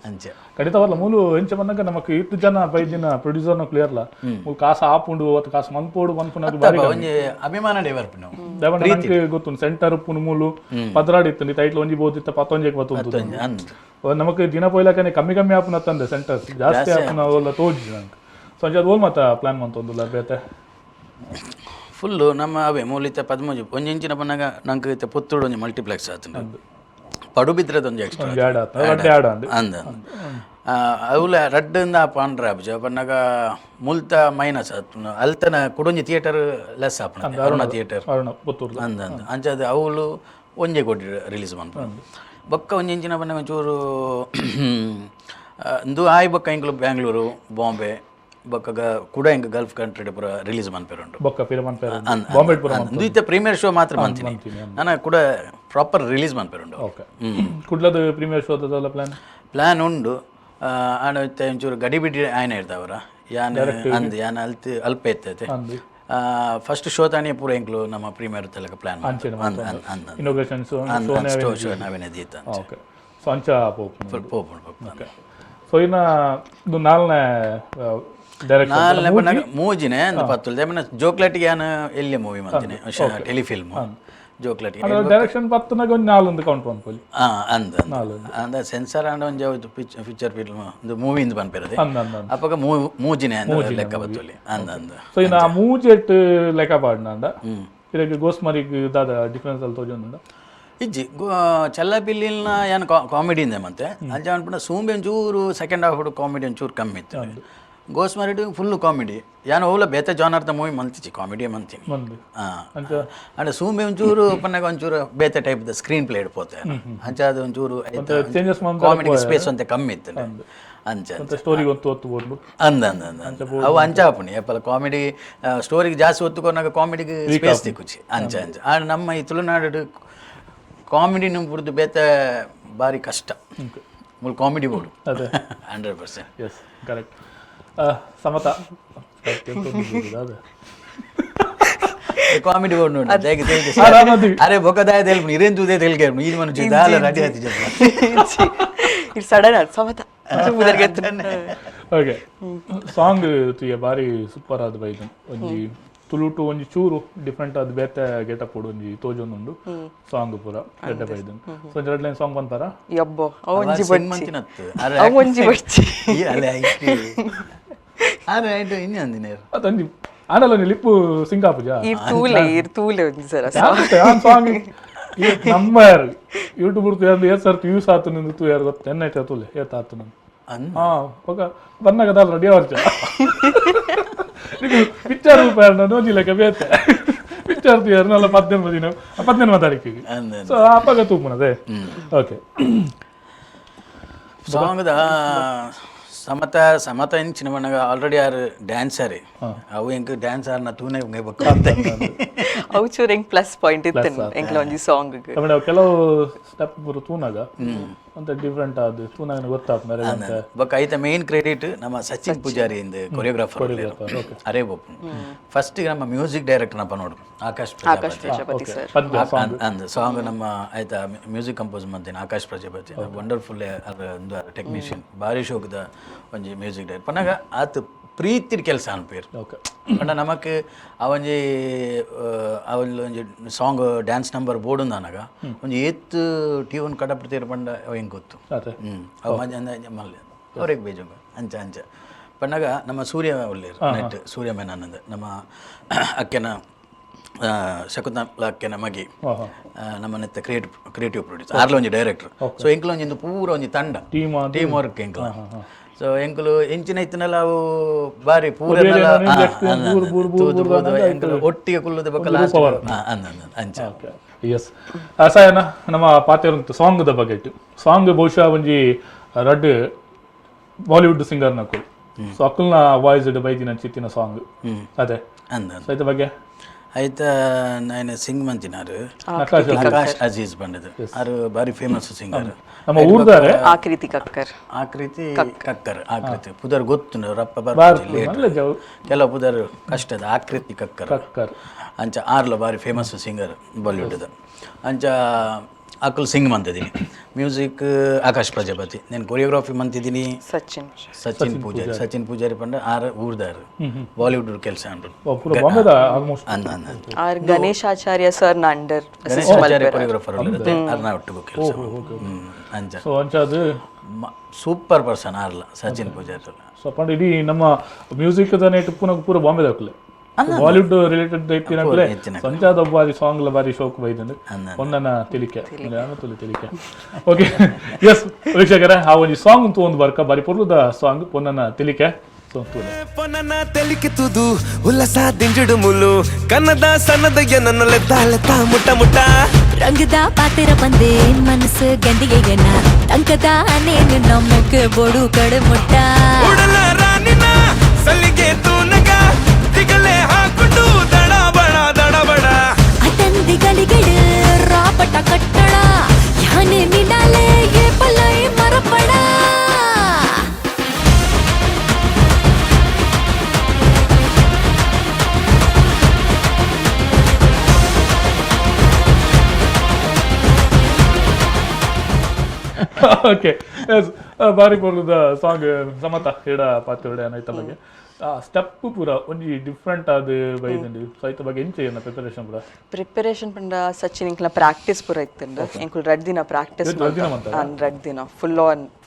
ಅಂಚೆ ಕಡಿತವಲ್ಲ ಮೂಲು ಎಂಚ ಬಂದಾಗ ನಮಕ್ 8 ಜನ 5 ಜನ ಪ್ರೊಡ್ಯೂಸರ್ನ ಕ್ಲಿಯರ್ಲ ಮೂಲು ಕಾಸು ಆಪುಂಡು ಅವತ್ತು ಕಾಸು ಮನ್ಪೋಡು ಮನ್ಪುನದು ಬಾರಿ ಒಂಜಿ ಅಭಿಮಾನ ಡೇವರ್ಪ್ ನಾವು ನನಗೆ ಗೊತ್ತುಂಡು ಸೆಂಟರ್ ಉಪ್ಪುನು ಮೂಲು ಪದ್ರಾಡಿತ್ತು ಟೈಟ್ಲ್ ಒಂಜಿ ಬೋದಿತ್ತ 15 ಬತ್ತುಂಟು ನಮಕ್ ದಿನ ಪೋಯ್ಲಕನೆ ಕಮ್ಮಿ ಆಪುನತ್ತಂದೆ ಸೆಂಟರ್ಸ್ ಜಾಸ್ತಿ ಆಪುನ ಅವೆಲ್ಲ ತೋಜಿ ನಂಗೆ ಸೊ ಅದು ಓಲ್ ಮತ್ತ ಪ್ಲಾನ್ ಮಂತೊಂದುಲ್ಲ ಬೇತೆ ಫುಲ್ಲು ನಮ್ಮ ಅವೇ ಮೂಲಿತ 13 ಒಂಜಿ ಇಂಚಿನ ಬನ್ನಾಗ ನಂಗೆ ಪುತ್ತೂರು ಒಂಜಿ ಮಲ್ಟಿಪ್ಲೆಕ್ಸ್ ಆತನು ಪಡುಬಿದ್ರದೊಂದು ಎಕ್ಸ್ಟ್ರಾ ಅಂದ ಅವಲ ರಡ್ಡಿಂದ ಪಾಂಡ್ರ ಅಬ್ಜ ಬನ್ನಾಗ ಮುಲ್ತ ಮೈನಸ್ ಆತ್ನು ಅಲ್ತನ ಕುಡೊಂಜಿ ಥಿಯೇಟರ್ ಲೆಸ್ ಆಪನ ಅರುಣ ಥಿಯೇಟರ್ ಅಂದ ಅಂಚದ ಅವಳು ಒಂಜೆ ಕೊಡಿ ರಿಲೀಸ್ ಮಾಡ್ಪ ಬೊಕ್ಕ ಒಂಜಿ ಇಂಚಿನ ಬನ್ನಾಗ ಒಂಚೂರು ಇಂದು ಆಯ್ ಬೊಕ್ಕ ಇಂಕ್ಲು ಬ್ಯಾಂಗ್ಳೂರು ಬಾಂಬೆ ಬೊಕ್ಕ ಕೂಡ ಹಿಂಗೆ ಗಲ್ಫ್ ಕಂಟ್ರಿ ಪೂರ ರಿಲೀಸ್ ಮನ್ಪೇರುಂಟು ಪ್ರೀಮಿಯರ್ ಶೋ ಮಾತ್ರ ಮಂತೀನಿ ನಾನು ಕೂಡ ಪ್ರಾಪರ್ ರಿಲೀಸ್ ಮನ್ಪೇರುಂಟು ಕುಡ್ಲದ ಪ್ರೀಮಿಯರ್ ಶೋ ಪ್ಲಾನ್ ಪ್ಲ್ಯಾನ್ ಉಂಡು ಆಡ ಒಂಚೂರು ಗಡಿಬಿಡಿ ಆಯ್ನ ಇರ್ತಾವರ ಯಾನ್ ಅಲ್ಪ ಇರ್ತೈತೆ ಫಸ್ಟ್ ಶೋ ತಾನೇ ಪೂರ ಎಂಕ್ಲು ನಮ್ಮ ಪ್ರೀಮಿಯರ್ ತಲಕ ಪ್ಲಾನ್ ಶೋ ನಾವೇನೇ ದೀತ ಸೊ ಇನ್ನು ಇದು ನಾಲ್ನೇ ಮೂಜಿನೇ ಅಂದ ಪತ್ತುಲ್ದೆ ಜೋಕ್ಲೆಟ್ಗೆ ಯಾನ್ ಎಲ್ಲಿ ಮೂವಿ ಮಾಡ್ತೀನಿ ಟೆಲಿಫಿಲ್ಮ್ ಜೋಕ್ಲೆಟ್ ಡೈರೆಕ್ಷನ್ ಪತ್ತನಾಗ ಒಂದು ನಾಲೊಂದು ಕೌಂಟ್ ಪನ್ಪೊಲಿ ಅಂದ ಸೆನ್ಸರ್ ಆಂಡ ಒಂದು ಯಾವುದು ಪಿಕ್ಚರ್ ಫಿಲ್ಮ್ ಒಂದು ಮೂವಿಯಿಂದ ಪನ್ಪಿರದೆ ಅಪ್ಪಾಗ ಮೂಜಿನೇ ಅಂತ ಲೆಕ್ಕ ಬತ್ತೊಲಿ ಅಂದ ಸೊ ಇನ್ನು ಆ ಮೂಜೆಟ್ ಲೆಕ್ಕ ಪಾಡ್ನಂಡ ಇದಕ್ಕೆ ಗೋಸ್ಮರಿಗೆ ದಾದ ಡಿಫ್ರೆನ್ಸ್ ಅಲ್ಲಿ ತೋಜೊಂದುಂಡ ಇಜ್ಜಿ ಚಲ್ಲಪಿಲ್ಲಿನ ಏನು ಕಾಮಿಡಿ ಇಂದೆ ಮತ್ತೆ ಅಂಚ ಅನ್ಪುಂಡ ಸೂಂಬೆ ಒಂಚೂರು ಸೆಕೆಂಡ್ ಹಾಫ್ ಕಾಮಿಡಿ ಒಂಚೂರು ಕಮ್ಮಿ ಇತ್ತು ಗೋಸ್ಮರಿ ಫುಲ್ಲು ಕಾಮಿಡಿ ಯಾನು ಹೋಗ್ಲ ಬೇತೆ ಜಾನರ್ದ ಮೂವಿ ಮಂತಿಚ್ಚಿ ಕಾಮಿಡಿ ಮಂತೀನಿ ಅಂಡ್ ಸೂಂಬೆ ಒಂಚೂರು ಪನ್ನಾಗ ಒಂಚೂರು ಬೇತೆ ಟೈಪ್ ಸ್ಕ್ರೀನ್ ಪ್ಲೇ ಇಡ್ಪೋತೆ ಅಂಚ ಅದು ಒಂಚೂರು ಕಾಮಿಡಿ ಸ್ಪೇಸ್ ಅಂತ ಕಮ್ಮಿ ಇತ್ತು ಅಂಚ ಅಂದ ಅವು ಅಂಚಾಪುಣಿ ಎಪ್ಪಲ ಕಾಮಿಡಿ ಸ್ಟೋರಿಗೆ ಜಾಸ್ತಿ ಒತ್ತುಕೊಂಡಾಗ ಕಾಮಿಡಿಗೆ ಸ್ಪೇಸ್ ತಿಕ್ಕುಚ್ಚಿ ಅಂಚ ಆಂಡ್ ನಮ್ಮ ಈ ತುಳುನಾಡು ಕಾಮಿಡಿ ನಿಂಬುದು ಬೇತೆ ಭಾರಿ ಕಷ್ಟ ಮುಲ್ ಕಾಮಿಡಿ ಬೋರ್ಡು 100%. ಕರೆಕ್ಟ್ ಸಮತ ಕಾಮಿಡಿ ಬೋರ್ಡ್ ನೋಡಿ ಅರೆ ಬೊಕದಾಯ ತೆಲ್ಪು ಇರೇನ್ ತೂದೆ ತೆಲ್ಗೆ ಈ ಮನುಷ್ಯ ದಾಲ ರೆಡಿ ಆತಿ ಜನ ಇದು ಸಡನ್ ಸಮತ ಓಕೆ ಸಾಂಗ್ ತುಯ ಬಾರಿ ಸೂಪರ್ ಆದ ಬೈದು ಒಂಜಿ ತುಳು ಟು ಒಂಜಿ ಚೂರು ಡಿಫ್ರೆಂಟ್ ಆದ ಬೇತೆ ಗೆಟಪ್ ಕೊಡು ಒಂಜಿ ತೋಜೊಂದುಂಡು ಸಾಂಗ್ ಪೂರ ಎಡ್ಡೆ ಬೈದು ಸೊ ಎರಡು ಲೈನ್ ಸಾಂಗ್ ಬಂತಾರ ಯಬ್ಬೋ ಅವಂಜಿ ಬಡ್ಚಿ ಅಲೆ ಐತಿ ಅರೆ ಐಟು ಇನ್ನಿ ಅಂದಿನೇರು ಅದಂಜಿ ಆಡಲ್ಲ ನೀ ಲಿಪ್ಪು ಸಿಂಗಾಪುಜ ತೂಲೆ ಒಂಜಿ ಸರ ಸಾಂಗ್ ನಂಬರ್ ಯೂಟ್ಯೂಬ್ ಏತ್ ಸರ್ತಿ ಯೂಸ್ ಆತು ನಿಂದು ತೂ ಯಾರು ಗೊತ್ತ ಎನ್ನೈತೆ ತೂಲೆ ಏತ್ ಆತು ನಂದು ಪಕ್ಕ ಬಂದಾಗ ದಾಲ್ ರೆಡಿ ಅವರ್ಜ ಪಿಕ್ಚರ್ ನೋಡಿಲಕ್ಕೆ ಬೇತೆ ಪಿಕ್ಚರ್ తీయర్నల 18 ತಾರೀಕಿಗೆ ಸೊ ಅಪ್ಪಗ ತೂಪುನದೆ ಓಕೆ ಸಾಂಗ್ ದ ಸಮತ ಇಂಚಿನ ಮನಗ ಆಲ್ರೆಡಿ ಆರ್ ಡ್ಯಾನ್ಸರ್ ಅವು ಎಂಕ್ ಡ್ಯಾನ್ಸರ್ ನ ತೂನೆ ಉಂಗೆ ಬಕ್ಕ ಅವು ಚೂರ್ ಎಂಕ್ ಪ್ಲಸ್ ಪಾಯಿಂಟ್ ಇತ್ತು ಎಂಕ್ಲ ಒಂಜಿ ಸಾಂಗ್ ಗೆ ಕೆಲವು ಸ್ಟೆಪ್ ಬರು ತೂನಾಗ ಅಂತ ಡಿಫರೆಂಟ್ ಆದ ತೂನಾಗ ಗೊತ್ತಾಪ ಮೇರೆ ಅಂತ ಬಕ್ಕ ಐತ ಮೇನ್ ಕ್ರೆಡಿಟ್ ನಮ್ಮ ಸಚಿನ್ ಪೂಜಾರಿ ಇಂದ ಕೊರಿಯೋಗ್ರಾಫರ್ ಅರೆ ಬೋಪ್ ಫಸ್ಟ್ ನಮ್ಮ ಮ್ಯೂಸಿಕ್ ಡೈರೆಕ್ಟರ್ ನಪ್ಪ ನೋಡು ಆಕಾಶ್ ಪ್ರಜಾಪತಿ ಸರ್ ಅಂದ ಸಾಂಗ್ ನಮ್ಮ ಐತ ಮ್ಯೂಸಿಕ್ ಕಂಪೋಸ್ ಮಾಡ್ತೇನೆ ಆಕಾಶ್ ಪ್ರಜಾಪತಿ ವಂಡರ್ಫುಲ್ ಒಂದು ಟೆಕ್ನಿಷಿಯನ್ ಭಾರಿ ಶೋಕದ ಒಂಜಿ ಮ್ಯೂಸಿಕ್ ಡೈರೆಕ್ಟರ್ ಪನ್ನಾಗ ಆತ ಪ್ರೀತಿರ್ ಕೆಲಸ ಅನ್ಪೇರು ಪಂಡ ನಮಕ್ ಅವೊಂಜಿ ಒಂಜಿ ಸಾಂಗ್ ಡ್ಯಾನ್ಸ್ ನಂಬರ್ ಬೋರ್ಡ್ ಉಂದನಾಗ ಒಂಜಿ ಏತ್ ಟ್ಯೂನ್ ಕಡಪಡ್ತೀರ ಪಂಡ ಅವ ಹೆಂಗೆ ಗೊತ್ತು ಅವ ಮಲ್ಲೆ ಅವ್ರಿಗೆ ಬೇಜಂಗ ಅಂಚ ಪಂಡಾಗ ನಮ್ಮ ಸೂರ್ಯ ಒಳ್ಳೆಯರು ನೆಟ್ ಸೂರ್ಯ ಮೇನಂದ ನಮ್ಮ ಅಕ್ಕೆನ ಶಕುಂತಲ ಅಕ್ಕೆನ ಮಗಿ ನಮ್ಮ ನೆತ್ತ ಕ್ರಿಯೇಟಿವ್ ಪ್ರೊಡ್ಯೂಸರ್ ಆರ್ಲ ಒಂಜಿ ಡೈರೆಕ್ಟರ್ ಸೊ ಎಂಕ್ಲ ಒಂಜಿ ಪೂರ ಒಂಜಿ ತಂಡ ಟೀಮ್ ವರ್ಕ್ ಎಂಕ್ಲ ಸೊ ಎಂಕುಲು ಎಂಚಿನ ಇತ್ತನೆಲ್ಲ ಅವು ಬಾರಿ ಪೂರೆಲ್ಲ ಒಟ್ಟಿಗೆ ಕುಲ್ಲದ ಬಕ್ಕ ಅಂಚ ಎಸ್ ಸಾಯನ ನಮ್ಮ ಪಾತೆರಂತ ಸಾಂಗ್ದ ಬಗ್ಗೆ ಇಟ್ಟು ಸಾಂಗ್ ಬಹುಶಃ ಒಂಜಿ ರಡ್ ಬಾಲಿವುಡ್ ಸಿಂಗರ್ ನಕುಲ್ ಸೊ ಅಕುಲ್ನ ವಾಯ್ಸ್ ಬೈದಿನ ಚಿತ್ತಿನ ಸಾಂಗ್ ಅದೇ ಸೈತ ಬಗ್ಗೆ ಆಯ್ತ ನಾನು ಸಿಂಗ್ ಮಂತಿನಾರು ಆಕಾಶ್ ಅಜೀಜ್ ಬಂದದು ಅವರು ಬಾರಿ ಫೇಮಸ್ ಸಿಂಗರ್ ನಮ್ಮ ಊರ್ದಾರೆ ಆಕೃತಿ ಕಕ್ಕರ್ ಆಕೃತಿ ಪುದರ್ ಗೊತ್ತು ರಪ್ಪ ಬರ್ತಾರೆ ಕೆಲವು ಪುದರ್ ಕಷ್ಟದ ಆಕೃತಿ ಕಕ್ಕರ್ ಅಂಚ ಆರ್ಲ ಬಾರಿ ಫೇಮಸ್ ಸಿಂಗರ್ ಬಾಲಿವುಡ್ ಅಂಚ ಅಕುಲ್ ಸಿಂಗ್ ಮಂತಿದ್ದೀನಿ ಮ್ಯೂಸಿಕ್ ಆಕಾಶ್ ಪ್ರಜಾಪತಿ ನಾನು ಕೊರಿಯೋಗ್ರಾಫಿ ಮಂತಿದ್ದೀನಿ ಸಚಿನ್ ಪೂಜಾರಿ ಪಂಡ ಆರ್ ಊರ್ದಾರು ಬಾಲಿವುಡ್ ಕೆಲಸ ಗಣೇಶ್ ಆಚಾರ್ಯ ಸರ್ ನಂಡರ್ ಕೊರಿಯೋಗ್ರಾಫರ್ ಅರ್ನ ಒಟ್ಟಿಗೂ ಕೆಲಸ ಅಂಚ ಸೂಪರ್ ಪರ್ಸನ್ ಆರ್ಲ ಸಚಿನ್ ಪೂಜಾರಿ ಸೊ ಪಂಡ ಇಡೀ ನಮ್ಮ ಮ್ಯೂಸಿಕ್ ಪೂರ ಬಾಂಬೆ ದಾಖಲೆ ಬಾಲಿವುಡ್ ರಿಲೇಟೆಡ್ ಐತಿನಕ್ಲೆ ಸಂಚಾದ ಬಾರಿ ಸಾಂಗ್ ಲ ಬಾರಿ ಶೋಕ್ ಬೈದಂದ್ರೆ ಒಂದನ ತಿಳಿಕೆ ತಿಳಿಕೆ ಓಕೆ ಎಸ್ ವೀಕ್ಷಕರೇ ಆ ಒಂದು ಸಾಂಗ್ ಅಂತೂ ಒಂದು ಬರ್ಕ ಬಾರಿ ಪೊರ್ಲುದ ಸಾಂಗ್ ಪೊನ್ನನ ತಿಳಿಕೆ ಪೊನ್ನನ ತಿಳಿಕೆ ತುದು ಉಲ್ಲಸ ದಿಂಜುಡು ಮುಲ್ಲು ಕನ್ನಡ ಸನ್ನದ ಏನನ್ನ ಲೆತ್ತ ಮುಟ್ಟ ರಂಗದ ಪಾತೆರ ಬಂದೆ ಮನಸ್ಸು ಗಂಡಿಗೆ ಎನ್ನ ಅಂಕದ ಅನೇನು ನಮ್ಮಕ್ಕೆ ಬೋಡು ಕಡೆ ಮುಟ್ಟ ಉಡಲ ರಾಣಿನ ಸಲ್ಲಿಗೆ ತೂನಗ ತಿಗಲೆ ಹಾಕೊಂಡು ದಡ ಅಟಂದಿಗಳಿಗೆಡು ರಾಪಟ ಕಟ್ಟಡ ಯಾನೆ ನಿಡಾಲೆ ಏ ಪಲ್ಲೈ ಮರಪಡ ಓಕೆ ಎಸ್ ಬಾರಿ ಬರುದ ಸಾಂಗ್ ಸಮತ ಹೇಡ ಪಾತ್ರ ಏನಾಯ್ತ ಬಗ್ಗೆ ಸ್ಟೆಪ್ ಪೂರ ಒಂಜಿ ಡಿಫ್ರೆಂಟ್ ಆದ ಬೈದಂಡು ಸೊ ಐತ ಬಗ್ಗೆ ಎಂಚ ಏನ ಪ್ರಿಪರೇಷನ್ ಪೂರ ಪ್ರಿಪರೇಷನ್ ಪಂಡ ಸಚಿನ್ ಇಂಕ್ಲ ಪ್ರಾಕ್ಟೀಸ್ ಪೂರ ಇತ್ತಂಡು ಇಂಕುಲ್ 2 ದಿನ ಪ್ರಾಕ್ಟೀಸ್ ದಿನ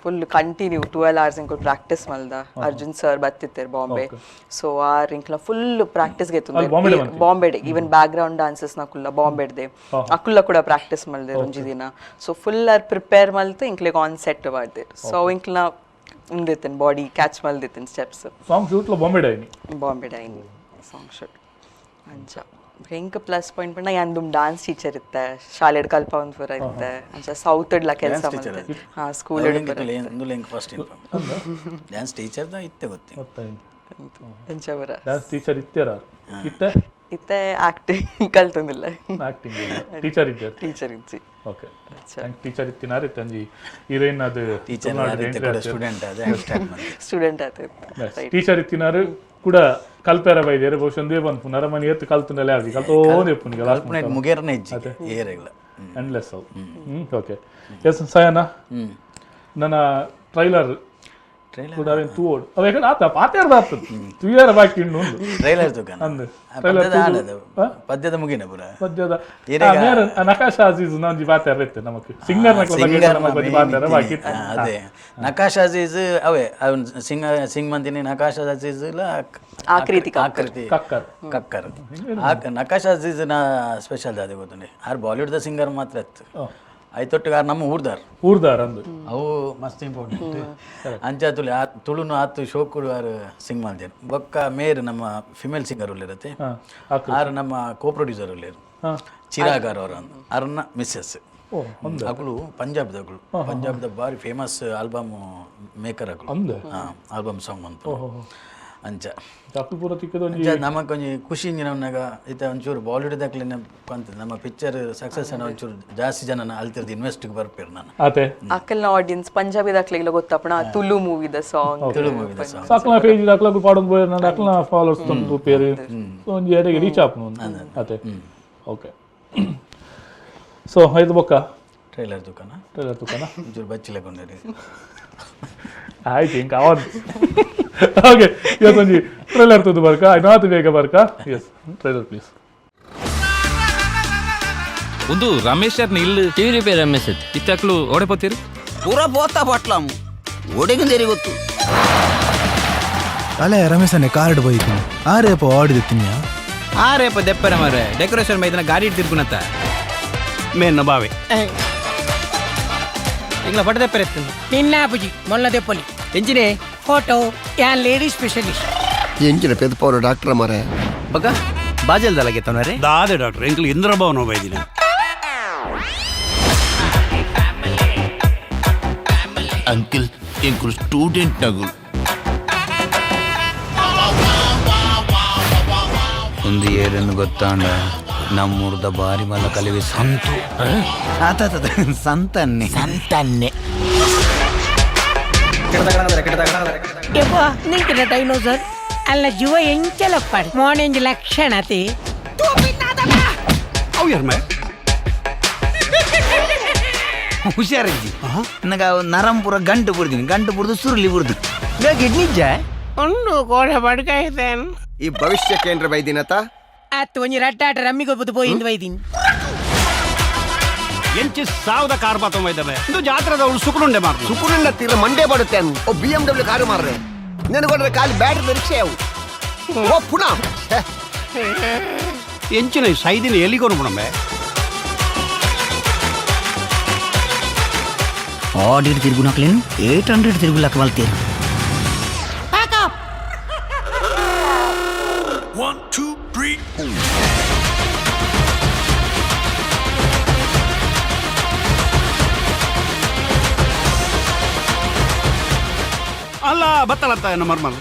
ಫುಲ್ ಕಂಟಿನ್ಯೂ 12 hours ಇಂಕುಲ್ ಪ್ರಾಕ್ಟೀಸ್ ಮಲ್ದ ಅರ್ಜುನ್ ಸರ್ ಬತ್ತಿತ್ತರ ಬಾಂಬೆ ಸೊ ಆರ್ ಇಂಕ್ಲ ಫುಲ್ ಪ್ರಾಕ್ಟೀಸ್ ಗೆತ್ತುಂದೆ ಬಾಂಬೆಡೆ ಈವನ್ ಬ್ಯಾಕ್ ಗ್ರೌಂಡ್ ಡಾನ್ಸಸ್ ನ ಕುಲ್ಲ ಬಾಂಬೆಡ್ದೆ ಅಕುಲ್ಲ ಕೂಡ ಪ್ರಾಕ್ಟೀಸ್ ಮಲ್ದೆ ಒಂಜಿ ದಿನ ಸೊ ಫುಲ್ ಆರ್ ಪ್ರಿಪೇರ್ ಮಲ್ತು ಇಂಕ್ಲೆ ಆನ್ ಸೆಟ್ ಬಾರ್ದೆ ಸೊ ಇಂಕ್ಲ ಉಂದಿತ್ತನ್ ಬಾಡಿ ಕ್ಯಾಚ್ ಮಲ್ದಿತ್ತನ್ ಸ್ಟೆಪ್ಸ್ ಸಾಂಗ್ ಶೂಟ್ ಲ ಬಾಂಬೆ ಡೈನಿ ಸಾಂಗ್ ಶೂಟ್ ಅಂಚ ಹೆಂಗೆ ಪ್ಲಸ್ ಪಾಯಿಂಟ್ ಪಂಡ ಯಾಂದುಮ್ ಡಾನ್ಸ್ ಟೀಚರ್ ಇತ್ತೆ ಶಾಲೆಡ್ ಕಲ್ಪ ಒಂದು ಪೂರ ಇತ್ತೆ ಅಂಚ ಸೌತ್ ಲ ಕೆಲಸ ಮಾಡ್ತೆ ಹಾ ಸ್ಕೂಲ್ ಫಸ್ಟ್ ಡ್ಯಾನ್ಸ್ ಟೀಚರ್ ಇತ್ತೆ ಗೊತ್ತೆ ಅಂಚ ಪೂರ ಡ್ಯಾನ್ಸ್ ಟೀಚರ್ ಇತ್ತೆರ ಇತ್ತೆ ಆಕ್ಟಿಂಗ್ ಕಲ್ತೊಂದಿಲ್ಲ ಆಕ್ಟಿಂಗ್ ಟೀಚರ್ ಇಜ್ಜಿ ಓಕೆ ಟೀಚರ್ ಇತ್ತಿನಾರ ತಂಜಿ ಹೀರೋಯಿನ್ ಅದು ಸ್ಟೂಡೆಂಟ್ ಆತ ಟೀಚರ್ ಇತ್ತಿನಾರು ಕೂಡ ಕಲ್ಪೆರ ಬೈದೇರು ಬಹುಶಃ ಒಂದೇ ಬಂದು ನರಮನಿ ಎತ್ತು ಕಲ್ತುಂಡಲೇ ಆಗಿ ಕಲ್ತೋದೆ ಪುನಿಗೆ ಲಾಸ್ಟ್ ಮುಗೇರನೇ ಇಜ್ಜಿ ಏರೆಗ್ಲ ಎಂಡ್ಲೆಸ್ ಅವು ಓಕೆ ಎಸ್ ಸಾಯನ ನನ್ನ ಟ್ರೈಲರ್ ಕೂಡ ತೂ ಓಡ್ ಅವೇಕ ಆತ ಪಾತೇರ್ದ ಆತ ತೂ ಯಾರ ಬಾಕಿ ಇನ್ನು ಟ್ರೈಲರ್ ತುಕ ಅಂದೆ ಪದ್ಯದ ಮುಗಿನ ಪುರ ಪದ್ಯದ ಮೇರೆ ನಕಾಶ ಅಜೀಜ್ ನಂಜಿ ಪಾತೇರ್ ಇತ್ತೆ ನಮಕ್ ಸಿಂಗರ್ ನಮಗೆ ಪಾತೇರ ಬಾಕಿ ಅದೇ ನಕಾಶ ಅಜೀಜ್ ಅವೇ ಸಿಂಗ್ ಮಂದಿನಿ ನಕಾಶ ಅಜೀಜ್ ಲ ಆಕೃತಿ ಕಕ್ಕರ್ ನಕಾಶ ಅಜೀಜ್ ನ ಸ್ಪೆಷಲ್ ದಾದೆ ಗೊತ್ತುಂಡೆ ಆರ್ ಬಾಲಿವುಡ್ ದ ಸಿಂಗರ್ ಮಾತ್ರ ಇತ್ತು ಐತೊಟ್ಟಿಗಾರ ನಮ್ಮ ಊರ್ದಾರ್ ಅಂದು ಅವು ಮಸ್ತ್ ಇಂಪಾರ್ಟೆಂಟ್ ಅಂಚಾತುಲಿ ತುಳುನು ಆತು ಶೋಕುಡು ಆರು ಸಿಂಗ್ ಮಾಡ್ದೇರು ಬೊಕ್ಕ ಮೇರ್ ನಮ್ಮ ಫಿಮೇಲ್ ಸಿಂಗರ್ ಉಳ್ಳಿರತ್ತೆ ಆರು ನಮ್ಮ ಕೋ ಪ್ರೊಡ್ಯೂಸರ್ ಉಳ್ಳೇರು ಚಿರಾಗಾರ್ ಅವರ ಅರ್ನ ಮಿಸ್ಸಸ್ ಅಗಳು ಪಂಜಾಬ್ದ ಬಾರಿ ಫೇಮಸ್ ಆಲ್ಬಮ್ ಮೇಕರ್ ಅಗಳು ಆಲ್ಬಮ್ ಸಾಂಗ್ ಅಂತ ಅಂಚ ನಮಗೆ ಕೊಂಚ ಖುಷಿ ನಮ್ನಾಗ ಇತ್ತ ಒಂಚೂರು ಬಾಲಿವುಡ್ ದಾಖಲೆ ಕೊಂತ ನಮ್ಮ ಪಿಕ್ಚರ್ ಸಕ್ಸಸ್ ಅನ್ನ ಒಂಚೂರು ಜಾಸ್ತಿ ಜನ ಅಲ್ತಿರ್ದು ಇನ್ವೆಸ್ಟ್ಗೆ ಬರ್ಪೇರು ನಾನು ಅಕ್ಕಲ್ನ ಆಡಿಯನ್ಸ್ ಪಂಜಾಬಿ ದಾಖಲೆಗಳ ಗೊತ್ತಪ್ಪಣ ತುಳು ಮೂವಿದ ಸಾಂಗ್ ಸಾಕಲ ಪೇಜ್ ದಾಖಲೆ ಪಾಡೋದು ಬೋಯ್ ನಾನು ದಾಖಲ ಫಾಲೋವರ್ಸ್ ತಂದು ಪೇರು ಒಂಜಿ ಎಡೆಗೆ ರೀಚ್ ಆಪನು ಅತೆ ಓಕೆ ಸೊ ಐದು ಬೊಕ್ಕ ಟ್ರೈಲರ್ ತುಕನ ಒಂಚೂರು ಬಚ್ಚಿಲಕೊಂಡಿ ಆಯ್ತು ಇಂಕ ಅವನ್ ಓಕೆ ಎಸ್ ಒಂಜಿ ಟ್ರೈಲರ್ ತುದು ಬರ್ಕ ಐನಾತು ಬೇಗ ಬರ್ಕ ಎಸ್ ಟ್ರೈಲರ್ ಪ್ಲೀಸ್ ಒಂದು ರಮೇಶ್ ಇಲ್ಲು ಟಿವಿ ರಿಪೇರ್ ರಮೇಶ್ ಇತ್ತಾಕ್ಲು ಓಡೆಪೋತೀರಿ ಪೂರಾ ಬೋತಾ ಪಟ್ಲಾಮ್ ಓಡೆಗಂದೇರಿ ಗೊತ್ತು ಅಲೆ ರಮೇಶನೆ ಕಾರ್ಡ್ ಬೈತು ಆರೇಪ ಆಡಿದಿತ್ತಿನ್ಯಾ ಆರೇಪ ದೆಪ್ಪರ ಮಾರೆ ಡೆಕೋರೇಷನ್ ಮೈದನ ಗಾಡಿ ಇಡ್ತಿರ್ಕುನತ್ತ ಮೇನ್ನ ಬಾವೆ ಇಂಗ್ಲ ಪಟ್ಟ ದೆಪ್ಪರ ಎತ್ತು ನಿನ್ನ ಅಪ್ಪುಜಿ ಮೊಲ್ಲ ದೆಪ್ಪಲಿ ಎಂಜಿನೇ ಫೋಟೋ ಯಾನ್ ಲೇಡಿ ಸ್ಪೆಷಲಿಸ್ಟ್ ಎಂಚಿನ ಪೆದಪವರು ಡಾಕ್ಟರ್ ಮಾರೆ ಬಗ ಬಾಜಲ್ ದಲಗೆ ತನರೆ ದಾದೆ ಡಾಕ್ಟರ್ ಎಂಕ್ಲು ಇಂದ್ರಭವನ ಬೈದಿನ ಅಂಕಲ್ ಎಂಕುಲು ಸ್ಟೂಡೆಂಟ್ ನಗುಲು ಒಂದು ಏರನ್ನು ಗೊತ್ತಾಂಡ ನಮ್ಮೂರ್ದ ಬಾರಿ ಮಲ್ಲ ಕಲಿವಿ ಸಂತು ಸಂತನ್ನೆ ಯಪ್ಪ ನಿಂಕಿನ ಡೈನೋಸರ್ ಅಲ್ಲ ಜೀವ ಎಂಚಲಪ್ಪಾಡಿ ಮೋನೆಂಜ್ ಲಕ್ಷಣತೆ ಅವು ಯಾರ ಮೇ ಹುಷಾರಿದ್ದಿ ನನಗ ನರಂ ಪೂರ ಗಂಟು ಬುರ್ದು ಸುರುಳಿ ಬುರ್ದು ನಿಜ ಒಂದು ಕೋಡೆ ಬಡ್ಕಾಯ್ತೇನ್ ಈ ಭವಿಷ್ಯ ಕೇಂದ್ರ ವೈದ್ಯನತ ಅತ್ತು ಒಂಜಿ ರಟ್ಟಾಟ ರಮ್ಮಿಗೊಬ್ಬದು ಪೋಯಿಂದು ವೈದಿನ್ ಎಂಚಿ ಸಾವದ ಕಾರ್ ಬಾತೊಂಬೈದವೆ ಇದು ಜಾತ್ರೆದವಳು ಸುಕುರುಂಡೆ ಮಾರ್ನು ಸುಕುರುಂಡ ತೀರ ಮಂಡೇ ಬಡುತ್ತೆ ಓ BMW ಕಾರು ಮಾರ್ರೆ ನೆನಗೊಂಡ್ರೆ ಖಾಲಿ ಬ್ಯಾಟ್ರಿ ರಿಕ್ಷೆ ಅವು ಓ ಪುನಃ ಎಂಚಿನ ಸೈದಿನ ಎಲ್ಲಿಗೋನು ಬಿಡಂಬೆ ಆಡಿಡ್ ತಿರುಗುನಕ್ಲೇನು 800 ತಿರುಗುಲಕ್ಕ ಮಲ್ತೇನು ಅಲ್ಲ ಬತ್ತಲತ್ತ ಏನು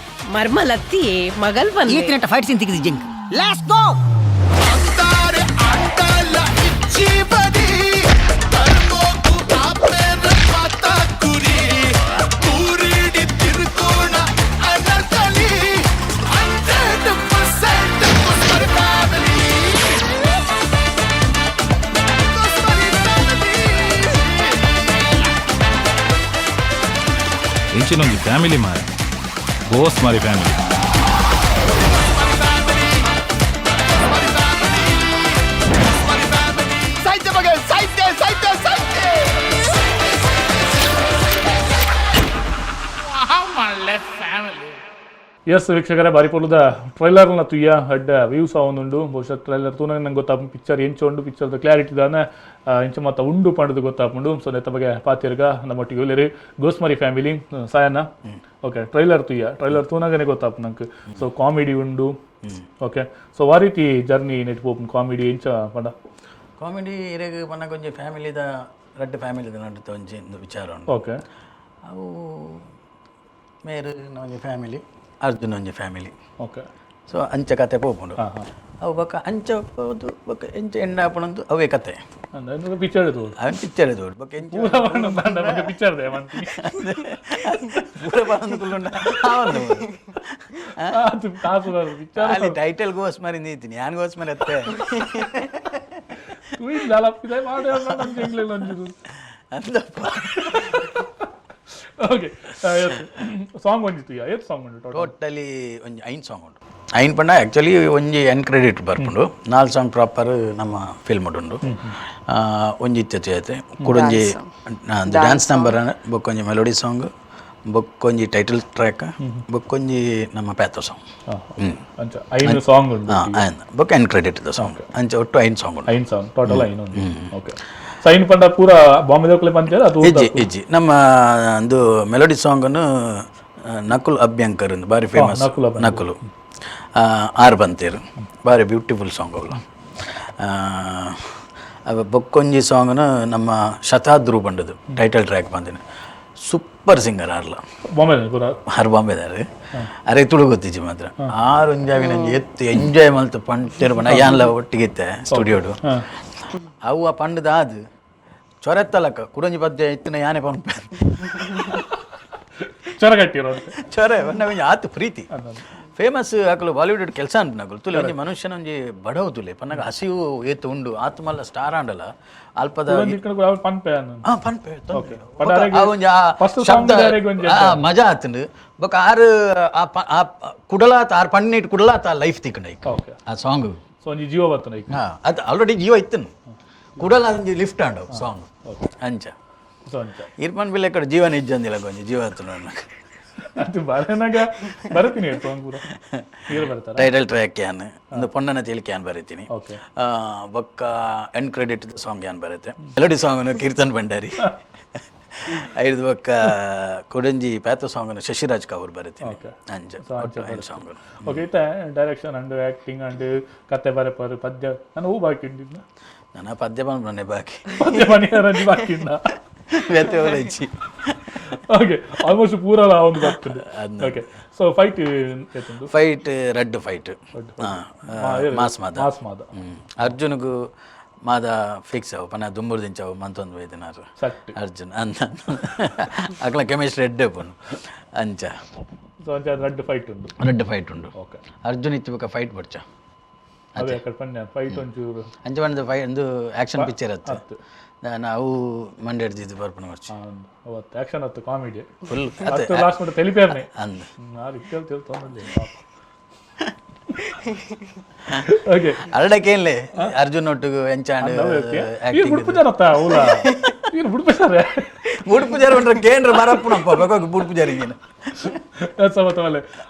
ಮರ್ಮಲತ್ತಿ ಮಗಲ್ ಬಂದ ಈತನಟ ಫೈಟ್ ಸೀನ್ ತೆಗೆದಿ ಜಿಂಕ್ ಲೆಟ್ಸ್ ಗೋ ಎಂಚಿನೊಂದು ಫ್ಯಾಮಿಲಿ ಮಾರ ಗೋಸ್ಮಾರಿ ಫ್ಯಾಮಿಲಿ. ಎಸ್ ವೀಕ್ಷಕರೇ, ಬಾರಿಪುರದ ಟ್ರೈಲರ್ನ ತುಯ್ಯ ಅಡ್ಡ ವ್ಯೂಸ್ ಅವನುಂಡು. ಬಹುಶಃ ಟ್ರೈಲರ್ ತೂನಾಗ ನಂಗೆ ಗೊತ್ತಾಪ ಪಿಕ್ಚರ್ ಎಂಚುಂಡು, ಪಿಕ್ಚರ್ದ ಕ್ಲಾರಿಟಿ ದಾನೆ ಇಂಚ ಮತ್ತು ಉಂಡು ಪಂಡದು ಗೊತ್ತಾಪುಂಡು. ಸೊ ನೆತ್ತ ಬಗ್ಗೆ ಪಾತಿರ್ಗ ನಮ್ಮೊಟ್ಟಿಗೆ ಒಳ್ಳೆರಿ ಗೋಸ್ಮರಿ ಫ್ಯಾಮಿಲಿ ಸಾಯನ. ಓಕೆ, ಟ್ರೈಲರ್ ತೂನಾಗನೇ ಗೊತ್ತಾಪ ನಂಗೆ. ಸೊ ಕಾಮಿಡಿ ಉಂಡು. ಓಕೆ, ಸೊ ಆ ರೀತಿ ಜರ್ನಿ ನೆಟ್ ಪೋಪು ಕಾಮಿಡಿ ಎಂಚ ಪಂಡ ಕಾಮಿಡಿ ಇರೆಗ್ ಪನ್ನ ಕೊಂಚ ಫ್ಯಾಮಿಲಿದ ರಡ್ಡು ಫ್ಯಾಮಿಲಿದ ನಡುತ್ತ ಒಂಜಿ ವಿಚಾರ ಉಂಡು. ಓಕೆ, ಅವು ಮೇರು ಒಂಜಿ ಫ್ಯಾಮಿಲಿ, ಅರ್ಜುನ್ ಒಂಜಿ ಫ್ಯಾಮಿಲಿ. ಓಕೆ, ಸೊ ಅಂಚ ಕತೆ ಪೋಪುಂಡು. ಅವು ಬೊಕ್ಕ ಅಂಚ ಹೋದು ಬೊಕ್ಕ ಎಂಚ ಎಂಡ ಹಾಪುಣಂದು ಅವೇ ಕತೆ ಪಿಕ್ಚರ್ ಅವನ್ ಪಿಕ್ಚರ್ ತೋಡು ಬೊಕ್ಕ ಎಂಚ ಪಿಕ್ಚರ್ ಅಲ್ಲಿ ಟೈಟಲ್ ಗೋಸ್ಮಾರಿ ನೀತೀನಿ ಯಾನ್ ಗೋಸ್ಮಾರಿ ಅತ್ತೆ ಅಂದಪ್ಪ. ಓಕೆ, ಸಾಂಗ್ ಒಂದಿತ್ತು ಏತ್ ಸಾಂಗ್ ಉಂಟು ಟೋಟಲಿ ಒಂಜಿ 5 ಸಾಂಗ್ ಉಂಟು. 5 ಪಂಡ ಆ್ಯಕ್ಚುಲಿ ಒಂಜಿ ಎನ್ ಕ್ರೆಡಿಟ್ ಬರ್ಪುಂಡು. 4 ಸಾಂಗ್ ಪ್ರಾಪರ್ ನಮ್ಮ ಫಿಲ್ಮ್ ಉಂಡು. ಒಂಜಿ ಇತ್ತೆ ಕುಡೊಂಜಿ ಡ್ಯಾನ್ಸ್ ನಂಬರ್, ಬೊಕ್ಕೊಂಜಿ ಮೆಲೋಡಿ ಸಾಂಗ್, ಬೊಕ್ಕೊಂಜಿ ಟೈಟಲ್ ಟ್ರ್ಯಾಕ್, ಬೊಕ್ಕೊಂಜಿ ನಮ್ಮ ಪ್ಯಾಥೋ ಸಾಂಗ್. ಸಾಂಗ್ ಬೊಕ್ಕ ಎನ್ ಕ್ರೆಡಿಟ್ ಸಾಂಗ್ ಅಂಚ ಒಟ್ಟು 5 ಸಾಂಗ್ ಉಂಟು. 5 ಸಾಂಗ್ ಟೋಟಲ್ 5 ಉಂಟು. ಓಕೆ, ಸೈನ್ ಪಂಡ ಪೂರ ಬಾಂಬೆ ಪಂಚಾಯತ್ ಅದು ಇಜ್ಜಿ ನಮ್ಮ ಒಂದು ಮೆಲೋಡಿ ಸಾಂಗನ್ನು ನಕುಲ್ ಅಭ್ಯಂಕರ್ ಭಾರಿ ಫೇಮಸ್. ನಕುಲು 6 ಬಂತೇರು ಭಾರಿ ಬ್ಯೂಟಿಫುಲ್ ಸಾಂಗ್ ಅವಳು. ಬೊಕ್ಕೊಂಜಿ ಸಾಂಗ್ನು ನಮ್ಮ ಶತಾದ್ರು ಬಂಡದು ಟೈಟಲ್ ಟ್ರ್ಯಾಕ್ ಬಂದಿನ ಸೂಪರ್ ಸಿಂಗರ್ ಆರ್ಲ ಬಾಂಬೆದಾರೆ. ಅರೆ ತುಳು ಗೊತ್ತಿಜ್ಜಿ ಮಾತ್ರ 6 ಒಂಜಾವಿನ ಎತ್ತು ಎಂಜಾಯ್ ಮಲ್ತು ಪಂಟೇರು ಬಣ್ಣ ಯಾನ್ಲ ಒಟ್ಟಿಗಿತ್ತೆ ಸ್ಟುಡಿಯೋಡು. ಅವು ಆ ಪಂಡದಾದ ಚೊರೆತ್ತಲಕ್ಕ ಕುಡಂಜಿ ಪದ್ಯ ಇತ್ತಿನ ಯಾನೆ ಪಂಪ ಚೊರ ಕಟ್ಟಿರೋ ಚೊರೆ ಒಂಜಿ ಆತು ಪ್ರೀತಿ ಫೇಮಸ್ ಆಕಲು ಬಾಲಿವುಡ್ ಕೆಲಸ ಅಂಟು ನಕಲು ತುಲೆ ಒಂಜಿ ಮನುಷ್ಯನ ಒಂಜಿ ಬಡವು ತುಲೆ ಪನ್ನಗ ಹಸಿವು ಏತು ಉಂಡು ಆತು ಮಲ್ಲ ಸ್ಟಾರ್ ಆಂಡಲ ಅಲ್ಪದ ಪನ್ಪೆ ಮಜಾ ಆತುಂಡು ಬೊಕ ಆರು ಕುಡಲಾತ 6 ಪನ್ನೆಟ್ ಕುಡಲಾತ ಲೈಫ್ ತಿಕ್ಕಂಡ ಆ ಸಾಂಗ್. ಸೊ ಒಂಜಿ ಜೀವ ಬರ್ತನ ಅದು ಆಲ್ರೆಡಿ ಜೀವ ಇತ್ತನು ಕುಡಲ ಒಂಜಿ ಲಿಫ್ಟ್ ಆಂಡವು ಸಾಂಗ್ ಅಂಚ ಇರ್ಪನ್ ಬಿಲ್ ಎಕ್ಕಡ ಜೀವನ ಇಜ್ಜಂದಿಲ್ಲ ಕೊಂಚ ಜೀವ ಬರ್ತೀನಿ ಟೈಟಲ್ ಟ್ರ್ಯಾಕ್ ಕ್ಯಾನ್ ಒಂದು ಪೊಣ್ಣನ ತೇಲಿ ಕ್ಯಾನ್ ಬರೀತೀನಿ. ಬೊಕ್ಕ ಎಂಡ್ ಕ್ರೆಡಿಟ್ ಸಾಂಗ್ ಕ್ಯಾನ್ ಬರುತ್ತೆ. Melody song Keerthan Bhandari. 5 ಬೊಕ್ಕ ಕೊಡಂಜಿ ಪ್ಯಾಥೋ ಸಾಂಗ್ ಶಶಿರಾಜ್ ಕೌರ್ ಬರೀತೀನಿ. ಅಂಚ song okay, direction and acting and ಕತೆ ಬರಪರು ಪದ್ಯ ನಾನು ಹೂ ಬಾಕಿಂಡಿದ್ನ ನಾನು ಪದ್ಯ ಬಂದು ಬಾಕಿ ಬಾಕಿಂಡ ವ್ಯತ್ಯವಲಚ್ಚಿ. ಓಕೆ, ಆಲ್ಮೋಸ್ಟ್ ಪೂರಲ್ಲ ಒಂದು ಬರ್ತದೆ. ಓಕೆ, ಸೊ ಫೈಟ್ ರಡ್ಡು ಫೈಟ್ ಮಾಸ್ ಮಾದ ಅರ್ಜುನ್ಗೂ ಮಾದ ಫಿಕ್ಸ್ ಅವು ಪನ ದುಂಬುರು ದಿಂಚವು ಮಂತೊಂದು ವೈದ್ಯನಾರು ಅರ್ಜುನ್ ಅಂದ ಅಕ್ಲ ಕೆಮಿಸ್ಟ್ರಿ ಎಡ್ಡೆ ಪುನು ಅಂಚ ರಡ್ಡು ಫೈಟ್ ಉಂಡು. ಓಕೆ, ಅರ್ಜುನ್ ಇತ್ತು ಬೇಕಾ ಫೈಟ್ ಬರ್ಚ ಫೈಟ್ ಒಂಚೂರು ಅಂಚ ಒಂದು ಒಂದು ಆ್ಯಕ್ಷನ್ ಪಿಕ್ಚರ್ ಹತ್ತು ನಾವು ಮಂಡ್ಯ ಹಿಡ್ದಿದ್ದು ಬರ್ಪಣ ಬರ್ಚಿ ಅವತ್ತು ಆ್ಯಕ್ಷನ್ ಹತ್ತು ಕಾಮಿಡಿ ಫುಲ್ ಲಾಸ್ಟ್ ಮಟ್ಟ ತೆಲಿಪೇರ್ನೆ ಅಂದ ಅರಡಕ್ಕೇನ್ಲೆ ಅರ್ಜುನ್ ಒಟ್ಟಿಗೂ ಎಂಚಾಂಡ್ ಬುಡ್ ಪೂಜಾರಿ ಉಂಡ್ರೆ ಕೇಂದ್ರ ಬರಪ್ಪನಪ್ಪ ಬೇಕಾಗಿ ಬುಡ್ ಪೂಜಾರಿ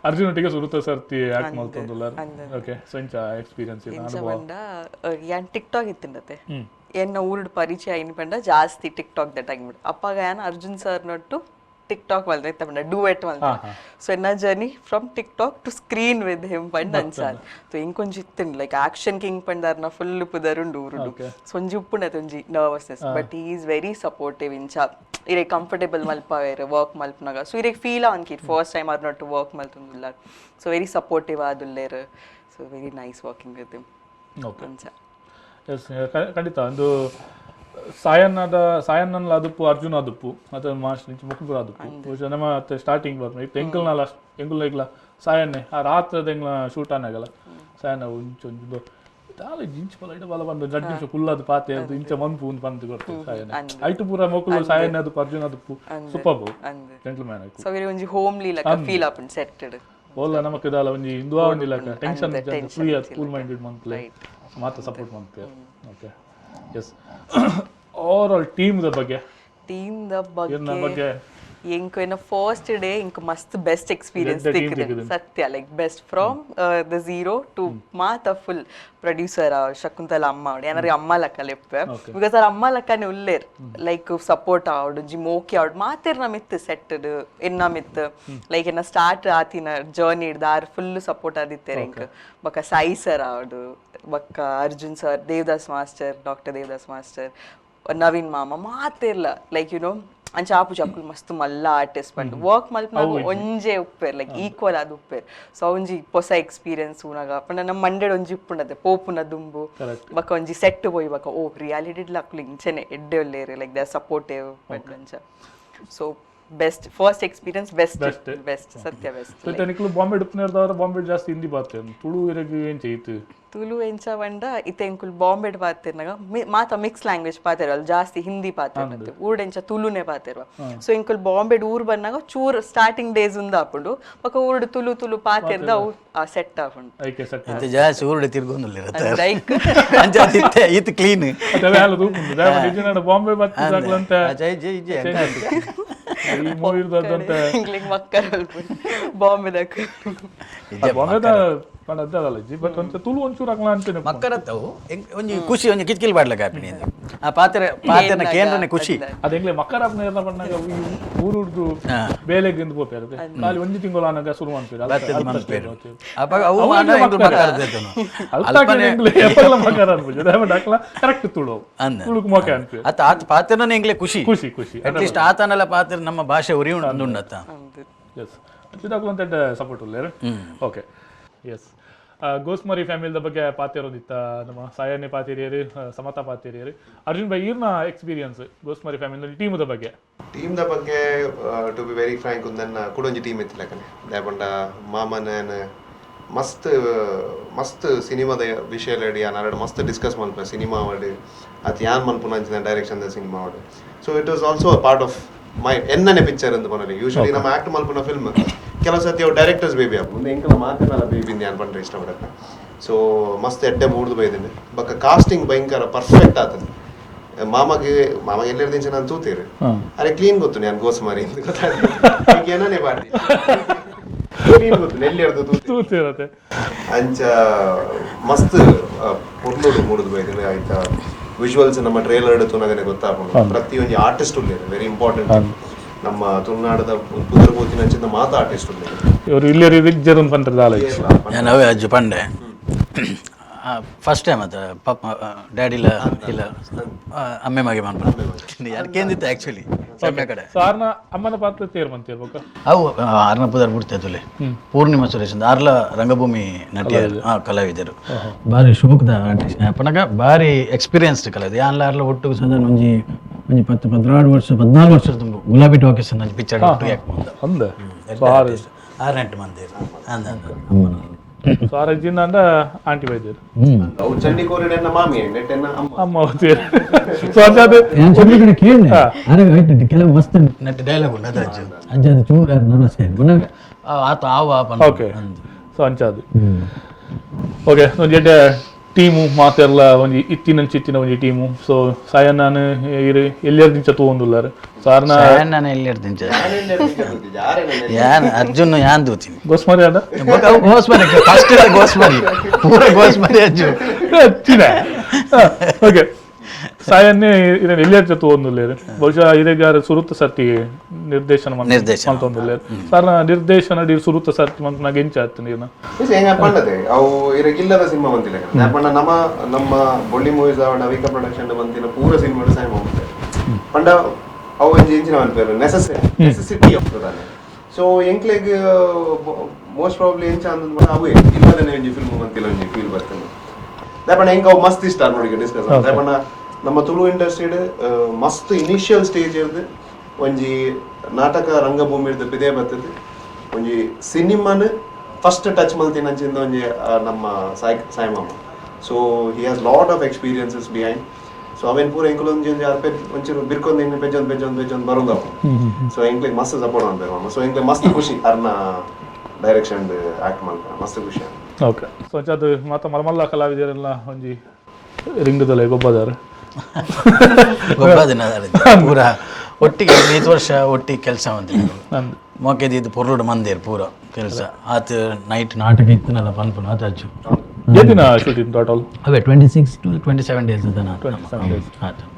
ಅರ್ಜುನ್ ಒಟ್ಟಿಗೆ ಸುರುತ ಸರ್ತಿ ಆಕ್ಟ್ ಮಾಡ್ತಂದುಲ್ಲ. ಓಕೆ, ಸೊ ಇಂಚ ಎಕ್ಸ್ಪೀರಿಯನ್ಸ್ ಯಾನ್ ಟಿಕ್ಟಾಕ್ ಇತ್ತಿಂಡತೆ ಎನ್ನ ಊರುಡ್ ಪರಿಚಯ ಐನ್ ಪಂಡ ಜಾಸ್ತಿ ಟಿಕ್ಟಾಕ್ ದ ಟೈಮ್ ಅಪ್ಪಾಗ ಯಾನ್ ಅರ್ಜುನ್ ಸರ್ ನೊಟ್ಟು ಟಿಕ್ಟಾಕ್ ಮಲ್ದ ಇತ್ತ ಪಂಡ ಡೂಯೆಟ್ ಮಲ್ದ. ಸೊ ಎನ್ನ journey from TikTok to screen with him ಪಂಡ ಅನ್ಸಾಲ್. ಸೊ ಇಂಕೊಂಜಿ ಇತ್ತಿಂಡ್ ಲೈಕ್ ಆಕ್ಷನ್ ಕಿಂಗ್ ಪಂಡಾರ್ನ ಫುಲ್ ಪುದರುಂಡು ಊರುಡು. ಸೊ ಒಂಜಿ ಉಪ್ಪುಂಡತೆ ಒಂಜಿ nervousness, but he is very supportive. ಇಂಚ ಇರೆ ಕಂಫರ್ಟೇಬಲ್ ಮಲ್ಪವೇರು ವರ್ಕ್ ಮಲ್ಪನಾಗ. ಸೊ ಇರೆ ಫೀಲ್ ಆನ್ಕಿಟ್ ಫಸ್ಟ್ ಟೈಮ್ ಅವ್ರ ನೊಟ್ಟು ವರ್ಕ್ ಮಲ್ತುಂದುಲ್ಲ. ಸೊ ವೆರಿ ಸಪೋರ್ಟಿವ್ ಆದುಲ್ಲೇರು. So very nice working with him. ಅಂಚ ಎಸ್, ಖಂಡಿತ ಒಂದು ಸಾಯನ್ನ ಅದುಪ್ಪು ಅರ್ಜುನ್ ಅದುಪ್ಪು ಮತ್ತು ಮಾಸ್ಟರ್ ಮುಖಪುರ ಅದುಪ್ಪು ನಮ್ಮ ಮತ್ತೆ ಸ್ಟಾರ್ಟಿಂಗ್ ಬರ್ತಾರೆ ಇತ್ತು ಎಂಕಲ್ನ ಎಂಕುಲ ಇಗ್ಲ ಸಾಯನ್ನೇ ಆ ರಾತ್ರದ ಎಂಗ್ಲ ಶೂಟ್ ಆನಾಗಲ್ಲ ಸಾಯನ್ನ ಒಂಚೊಂದು ತಾಲೆ ಜಿಂಚ್ ಪಲೈಡ ಬಲ ಬಂದು ಜಡ್ಡಿಂಚ ಕುಲ್ಲದು ಪಾತೆ ಅದು ಇಂಚ ಮನ್ಪು ಒಂದು ಬಂದು ಕೊಡ್ತು ಸಾಯನ ಐಟು ಪೂರ ಮೊಕುಲು ಸಾಯನ ಅದು ಪರ್ಜುನ ಅದು ಸೂಪರ್ ಜೆಂಟಲ್ಮ್ಯಾನ್ ಆಯ್ತು ಸೊ ವೆರಿ ಒಂಜಿ ಹೋಮ್ಲಿ ಲಕ ಫೀಲ್ ಅಪ್ ಅಂಡ್ ಸೆಟ್ಟೆಡ್ ಓಲ್ಲ ನಮಕ್ ದಾಲ ಒಂಜಿ ಇಂದುವಾ ಒಂಜಿ ಲಕ ಟೆನ್ಷನ್ ಫ್ರೀ ಕೂಲ್ ಮೈಂಡೆಡ್ ಮಂತ್ಲೆ ಮಾತ ಸಪೋರ್ಟ್ ಮಂತ್ಲೆ okay yes overall team ದ ಬಗ್ಗೆ ಇಂಕ ಇನ್ನ ಫಸ್ಟ್ ಡೇ ಇಂಕ ಮಸ್ತ್ ಬೆಸ್ಟ್ ಎಕ್ಸ್ಪೀರಿಯನ್ಸ್ ತಿಕ್ಕಿದೆ ಸತ್ಯ like best from the zero to ಮಾತ ಫುಲ್ ಪ್ರೊಡ್ಯೂಸರ್ ಶಕುಂತಲ ಅಮ್ಮ ಅವಡು ಏನಾರು ಅಮ್ಮ ಲಕ್ಕ ಲೆಪ್ಪೆ ಬಿಕಾಸ್ ಅವ್ರ ಅಮ್ಮ ಲಕ್ಕನೆ ಉಲ್ಲೇರ್ ಲೈಕ್ ಸಪೋರ್ಟ್ ಆವಡು ಜಿಮೋಕಿ ಆವಡು ಮಾತೇರ್ನ ಮಿತ್ ಸೆಟ್ಟಡ್ ಎನ್ನ ಮಿತ್ ಲೈಕ್ ಎನ್ನ ಸ್ಟಾರ್ಟ್ ಆತಿನ ಜರ್ನಿ ಹಿಡ್ದು ಆರ್ ಫುಲ್ ಸಪೋರ್ಟ್ ಆದಿತ್ತೇರೆ ಇಂಕ ಬಕ್ಕ ಸಾಯಿ ಸರ್ ಆವಡು ಬಕ್ಕ Arjun sir Devadas master doctor Devadas master Naveen ಮಾಮ ಮಾತಿರ್ಲ ಲೈಕ್ ಯು ನೋ ಅಂಚ ಆಪು ಚಾಪುಲ್ ಮಸ್ತ್ ಮಲ್ಲ ಆರ್ಟಿಸ್ಟ್ ಬಂದು ವರ್ಕ್ ಮಲ್ಪ ನಾವು ಒಂಜೆ ಉಪ್ಪೇರ್ ಲೈಕ್ ಈಕ್ವಲ್ ಅದು ಉಪ್ಪೇರ್ ಸೊ ಒಂಜಿ ಹೊಸ ಎಕ್ಸ್ಪೀರಿಯನ್ಸ್ ಉನಾಗ ಪಂಡ ನಮ್ಮ ಮಂಡ್ಯಡ್ ಒಂಜಿ ಉಪ್ಪುಂಡದೆ ಪೋಪುನ ದುಂಬು ಬಕ್ಕ ಒಂಜಿ ಸೆಟ್ ಪೋಯಿ ಬಕ್ಕ ಓ ರಿಯಾಲಿಟಿ ಲಕ್ಲು ಇಂಚನೆ ಎಡ್ಡೆ ಒಲ್ಲೇರಿ ಲೈಕ್ ದೇ ಆರ್ ಸಪೋರ್ಟಿವ್ ಅಂಚ so best first experience best ಸತ್ಯ ಬೆಸ್ಟ್ ನಿಕ್ಲು ಬಾಂಬೆ ಡುಪ್ನೇರ್ದವರ ಬಾಂಬೆ ಜಾಸ್ತಿ ಹಿಂದಿ ಬಾತೇನು ತುಳು ಇರಗೆ ಏನ್ ಚೈತು ತುಳು ಎಂಚ ಬಂಡ ಇತ್ತೆ ಎಂಕುಲ್ ಬಾಂಬೆಡ್ ಪಾತಿರ್ನಾಗ ಮಾತ ಮಿಕ್ಸ್ ಲ್ಯಾಂಗ್ವೇಜ್ ಪಾತಿರಲ್ಲ ಜಾಸ್ತಿ ಹಿಂದಿ ಪಾತಿರ್ನತ್ತು ಊರ್ಡೆಂಚ ತುಳುನೆ ಪಾತಿರ್ವ ಸೊ ಎಂಕುಲ್ ಬಾಂಬೆಡ್ ಊರ್ ಬಂದಾಗ ಚೂರ್ ಸ್ಟಾರ್ಟಿಂಗ್ ಡೇಸ್ ಉಂದ ಆಪುಂಡು ಬಕ ಊರ್ಡ್ ತುಳು ಪಾತಿರ್ದ ಆ ಸೆಟ್ ಆಪುಂಡು ಇದು ಜಾಸ್ತಿ ಊರ್ಡೆ ತಿರ್ಗೊಂದಿಲ್ಲ ಲೈಕ್ ಅಂಜಾತಿತ್ತೆ ಇದು ಕ್ಲೀನ್ ಅದೆಲ್ಲ ರೂಪುಂಡು ದಾವ ಡಿಜಿನಡ ಬಾಂಬೆ ಬತ್ತಿದಾಗ್ಲಂತ ಜೈ ಜೈ ಜೈ ಈ ಮೂವಿರ್ದಂತ ಇಂಗ್ಲಿಷ್ ಮಕ್ಕಳು ಬಾಂಬೆದಾಗ ಬಾಂಬೆದ ಪಂಡದ್ದಲ್ಲ ಜಿ ಬಟ್ ಒಂಚ ತುಳು ಒಂಚೂರು ಹಾಕ್ಲ ಅಂತೀನಿ ಮಕ್ಕರತ್ತವು ಒಂಜಿ ಖುಷಿ ಒಂಜಿ ಕಿಚ್ಕಿಲ್ ಬಾಡ್ಲಕ ಆಪಿನಿ ಆ ಪಾತ್ರೆನ ಕೇಂದ್ರನೆ ಖುಷಿ ಅದೆಂಗ್ಲೆ ಮಕ್ಕರ ನೇರ್ನ ಬಂದಾಗ ಊರುಡ್ದು ಬೇಲೆಗಿಂದ ಪೋಪೇರು ಖಾಲಿ ಒಂಜಿ ತಿಂಗಳು ಅನ್ನಗ ಶುರು ಮಾಡ್ತೀರಿ ಅವಾಗ ಅವು ಮಾಡ ಇಂದು ಮಕ್ಕರದ್ದೇತನು ಅಲ್ಪನೆ ಎಂಗ್ಲೆ ಎಪ್ಪಲ ಮಕ್ಕರ ಅನ್ಬೋದು ದಯವಿಟ್ಟು ಹಾಕ್ಲ ಕರೆಕ್ಟ್ ತುಳು ತುಳುಕ್ ಮೋಕೆ ಅನ್ಪಿ ಆತ ಪಾತ್ರೆನ ಎಂಗ್ಲೆ ಖುಷಿ ಖುಷಿ ಅಟ್ ಲೀಸ್ಟ್ ಆತನಲ್ಲ ಪಾತ್ರೆ ನಮ್ಮ ಭಾಷೆ ಉರಿ ಉಂಡುಂಡತ್ತ ಎಸ್ ಇದಾಗ್ಲಂತ ಸಪೋರ್ಟ್ ಉಲ್ಲೇರು ಓಕೆ ಎಸ್ ಗೋಸ್ಮರಿ ಫ್ಯಾಮಿಲಿದ ಬಗ್ಗೆ ಪಾತಿರೋದಿತ್ತ ನಮ್ಮ ಸಾಯನ್ಯ ಪಾತಿರಿಯರು ಸಮತಾ ಪಾತಿರಿಯರು ಅರ್ಜುನ್ ಭಾಯ್ ಈರ್ನ ಎಕ್ಸ್ಪೀರಿಯನ್ಸ್ ಗೋಸ್ಮರಿ ಫ್ಯಾಮಿಲಿ ಟೀಮ್ದ ಬಗ್ಗೆ ಟು ಬಿ ವೆರಿ ಫ್ರಾಂಕ್ ಉಂದನ್ನ ಕುಡೊಂಜಿ ಟೀಮ್ ಇತ್ತಿಲಕನೆ ದಾಯಪಂಡ ಮಾಮನ ಮಸ್ತ್ ಸಿನಿಮಾದ ವಿಷಯಲಡಿ ಯಾರು ಮಸ್ತ್ ಡಿಸ್ಕಸ್ ಮಲ್ಪ ಸಿನಿಮಾ ಅವಡು ಅದು ಯಾನ್ ಮನ್ಪುನ ಅಂಚಿನ ಡೈರೆಕ್ಷನ್ ದ ಸಿನಿಮಾ ಅವಡು so it was also a part of my ಎನ್ನನೆ ಪಿಕ್ಚರ್ ಅಂತ ಬಂದರೆ ಯೂಶಲಿ ನಮ್ಮ ಆಕ್ಟ್ ಮಲ್ಪುನ ಫಿಲ್ಮ್ ಕೆಲವು ಸತಿ ಅವು ಡೈರೆಕ್ಟರ್ಸ್ ಬೇಬಿ ಆಪು ಮುಂದೆ ಎಂಕಲ ಮಾತಿನಲ್ಲ ಬೇಬಿಂದ ಏನು ಬಂದರೆ ಇಷ್ಟಪಡತ್ತೆ ಸೊ ಮಸ್ತ್ ಎಡ್ಡೆ ಮೂಡ್ದು ಬೈದಿನಿ ಬಕ್ಕ ಕಾಸ್ಟಿಂಗ್ ಭಯಂಕರ ಪರ್ಫೆಕ್ಟ್ ಆತದೆ ಮಾಮಗೆ ಎಲ್ಲರಿದಿಂಚ ನಾನು ತೂತೀರಿ ಅರೆ ಕ್ಲೀನ್ ಗೊತ್ತು ನಾನು ಗೋಸ್ಮಾರಿ ಅಂತ ಗೊತ್ತಾಗ ಏನೇ ಬಾಡಿ ಕ್ಲೀನ್ ಗೊತ್ತು ಎಲ್ಲಿರ್ದು ತೂತಿರತ್ತೆ ಅಂಚ ಮಸ್ತ್ ಪುರ್ಲುಡು ಮೂಡುದು ಬೈದಿನಿ ಆಯ್ತಾ ವಿಜುವಲ್ಸ್ ನಮ್ಮ ಟ್ರೇಲರ್ ತುನಗನೆ ಗೊತ್ತಾಗ್ಬೋದು ಪ್ರತಿಯೊಂದು ಆರ್ಟಿಸ್ಟ್ ಉಳ್ಳೇರು ವೆರಿ ಇಂಪಾರ್ಟೆಂಟ್ ನಮ್ಮ ತುಳುನಾಡದ ಪುದರ್ಬೋತಿನ ಅಂಚಿನ ಮಾತ ಆರ್ಟಿಸ್ಟ್ ಉಳ್ಳೇರು ಇವರು ಇಲ್ಲಿ ರಿಗ್ಜರ್ ಪಂತ್ರದಾಲ ನಾವೇ ಅಜ್ಜು ಪಂಡೆ ಫಸ್ಟ್ ಟೈಮ್ ಅದು ಪಾಪ ಡ್ಯಾಡಿಲ ಇಲ್ಲ ಅಮ್ಮೆ ಮಗೆ ಮಾಡ್ಬೋದು ಯಾರ್ಕೇಂದಿತ್ತು ಆ್ಯಕ್ಚುಲಿ ಸಮ್ಯ ಕಡೆ ಸಾರ್ನ ಅಮ್ಮನ ಪಾತ್ರ ತೇರ್ಮಂತಿರ್ಬೇಕು ಅವು ಆರ್ನ ಪುದರ್ ಬಿಡ್ತೈತಲೆ ಪೂರ್ಣಿಮಾ ಸುರೇಶ್ ಆರ್ಲ ರಂಗಭೂಮಿ ನಟಿಯರು ಕಲಾವಿದರು ಭಾರಿ ಶೋಕದ ಆರ್ಟಿಸ್ಟ್ ಪನಗ ಭಾರಿ ಎಕ್ಸ್ಪೀರಿಯನ್ಸ್ಡ್ ಕಲಾವಿದ ಯಾನ್ಲ ಆರ್ಲ ಒಟ್ಟು ಸಾಧಾರಣ ಒಂಜಿ 14 ವರ್ಷ ತುಂಬ ಗುಲಾಬಿ ಟಾಕೀಸ್ ಅನ್ನೋ ಪಿಕ್ಚರ್ ಒಟ್ಟು ಯಾಕೆ 6-8 ಮಂದಿ ಅಮ್ಮನ ಸಾರಜ್ಜಿನ ಅಂದ ಆಂಟಿ ವೈದ್ಯರು ಅವು ಚಂಡಿ ಕೋರಿಡೆನ್ನ ಮಾಮಿ ನೆಟ್ಟೆನ್ನ ಅಮ್ಮ ಹೋಗ್ತೀರಿ ಸೊ ಅಜ್ಜಾದು ಚಂಡಿ ಕಡೆ ಕೇಳಿ ಅರೆ ಐಟ್ ಕೆಲವು ಮಸ್ತ್ ನೆಟ್ ಡೈಲಾಗ್ ಉಂಟು ಅದು ಅಜ್ಜಾದ ಚೂರು ನರ್ವಸ್ ಆಯ್ತು ಆತ ಆವ ಓಕೆ ಸೊ ಅಂಚಾದು ಓಕೆ ಒಂದು ಎಡ್ಡೆ ಟೀಮು ಮಾತೆಲ್ಲ ಒಂಜಿ ಇತ್ತಿನ ಒಂಜಿ ಟೀಮು ಸೊ ಸಾಯಣ್ಣನ ಇರು ಎಲ್ಲೆರ್ದಿಂಚ ತಗೊಂಡುಲ್ಲಾರು ಸಾರ್ನ ಸಾಯಣ್ಣನ ಎಲ್ಲೆರ್ದಿಂಚ ಯಾನ್ ಅರ್ಜುನ್ ಯಾನ್ ದೂತೀನಿ ಗೋಸ್ಮರಿ ಅದ ಗೋಸ್ಮರಿ ಫಸ್ಟ್ ಗೋಸ್ಮರಿ ಪೂರ ಗೋಸ್ಮರಿ ಅಜ್ಜು ಹಚ್ಚಿನ ಓಕೆ ಸಾಯನ್ನೇ ಇದನ್ನ ಎಲ್ಲೆರ್ಚ ತಗೊಂಡುಲ್ಲೇರು ಬಹುಶಃ ಇದೇಗಾರ ಸುರುತ್ತ ಸರ್ತಿ ನಿರ್ದೇಶನ ಮಾಡ್ತೊಂದುಲ್ಲೇರು ಸಾರ್ನ ನಿರ್ದೇಶನ ಸುರುತ್ತ ಸರ್ತಿ ಮಂತ್ ನಾಗ ಎಂಚ ಆಯ್ತು ನೀರ್ನ ಹೆಂಗ ಪಂಡದೆ ಅವು ಇರಗಿಲ್ಲದ ಸಿನಿಮಾ ಬಂದಿಲ್ಲ ಪಂಡ ನಮ್ಮ ಬೊಳ್ಳಿ ಮೂವೀಸ್ ಅವಡ ವಿಕ ಪ್ರೊಡಕ್ಷನ್ ಬಂದಿನ ಪೂರ ಸಿನಿಮಾ ಸಹ ಹೋಗ್ತಾರೆ ಪಂಡ ಅವು ಎಂಚಿನ ಅನ್ಪೇರು ನೆಸೆಸಿಟಿ ಆಗ್ತದಾನೆ ಸೊ ಎಂಕ್ಲೆಗ್ ಮೋಸ್ಟ್ ಪ್ರಾಬ್ಲಿ ಎಂಚ ಅಂದ್ ಅವೇ ಇಲ್ಲದನೆ ಒಂಜಿ ಫಿಲ್ಮ್ ಬಂತಿಲ್ಲ ಒಂಜಿ ಫೀಲ್ ಬರ್ತದೆ ದಾಯಪಂಡ ಹೆಂಗ ಅವು ಮಸ್ತ್ ಇಷ್ಟ ನೋಡಿ ಡಿಸ್ಕಸ್ ದಾಯಪಂಡ ನಮ್ಮ ತುಳು ಇಂಡಸ್ಟ್ರಿಡ್ ಮಸ್ತ್ ಇನಿಷಿಯಲ್ ಸ್ಟೇಜ್ ಇರ್ದು ಒಂಜಿ ನಾಟಕ ರಂಗಭೂಮಿ ಇರ್ದು ಬಿದೇ ಬರ್ತದೆ ಒಂಜಿ ಸಿನಿಮಾನ ಫಸ್ಟ್ ಟಚ್ ಮಲ್ತಿನ ಅಂಚಿಂದ ಒಂಜಿ ನಮ್ಮ ಸಾಯಿ ಮಾಮ so he has lot of experiences behind. So ಅವೇನು ಪೂರ ಎಂಕುಲೊಂದು ಒಂಚೂರು ಬಿರ್ಕೊಂಡು ಬೆಜ್ಜೊಂದು ಬರೋದವು. ಸೊ ಎಂಕ್ಲಿಗೆ ಮಸ್ತ್ ಸಪೋರ್ಟ್ ಮಾಡ್ಬೇಕು ಅಮ್ಮ. ಸೊ ಎಂಕ್ಲಿಗೆ ಮಸ್ತ್ ಖುಷಿ ಅರ್ನ ಡೈರೆಕ್ಷನ್ ಆಕ್ಟ್ ಮಾಡ್ತಾರೆ, ಮಸ್ತ್ ಖುಷಿ. ಓಕೆ. ಸೊ ಅದು ಮಾತ ಮಲಮಲ್ಲ ಕಲಾವಿದರೆಲ್ಲ ಒಂಜಿ ರಿಂಗದಲ್ಲ ಗೊಬ್ಬದಾರ ಗೊಬ್ಬದಿನ ಪೂರ ಒಟ್ಟಿಗೆ 5 ವರ್ಷ ಒಟ್ಟಿಗೆ ಕೆಲಸ ಮಾಡ್ತೀನಿ. ಮೊಕೆದಿದ್ದು ಪೊರ್ಲುಡು ಮಂದಿರು ಪೂರ ಕೆಲಸ ಆತ ನೈಟ್ ನಾಟಕ ಇತ್ತನಲ್ಲ ಪನ್ಪುನ ಆತ ಹಚ್ಚು ಏದಿನ ಶೂಟಿಂಗ್ ಟೋಟಲ್ ಅವೇ 26 to 27 ಡೇಸ್ ಅದನ್ನ.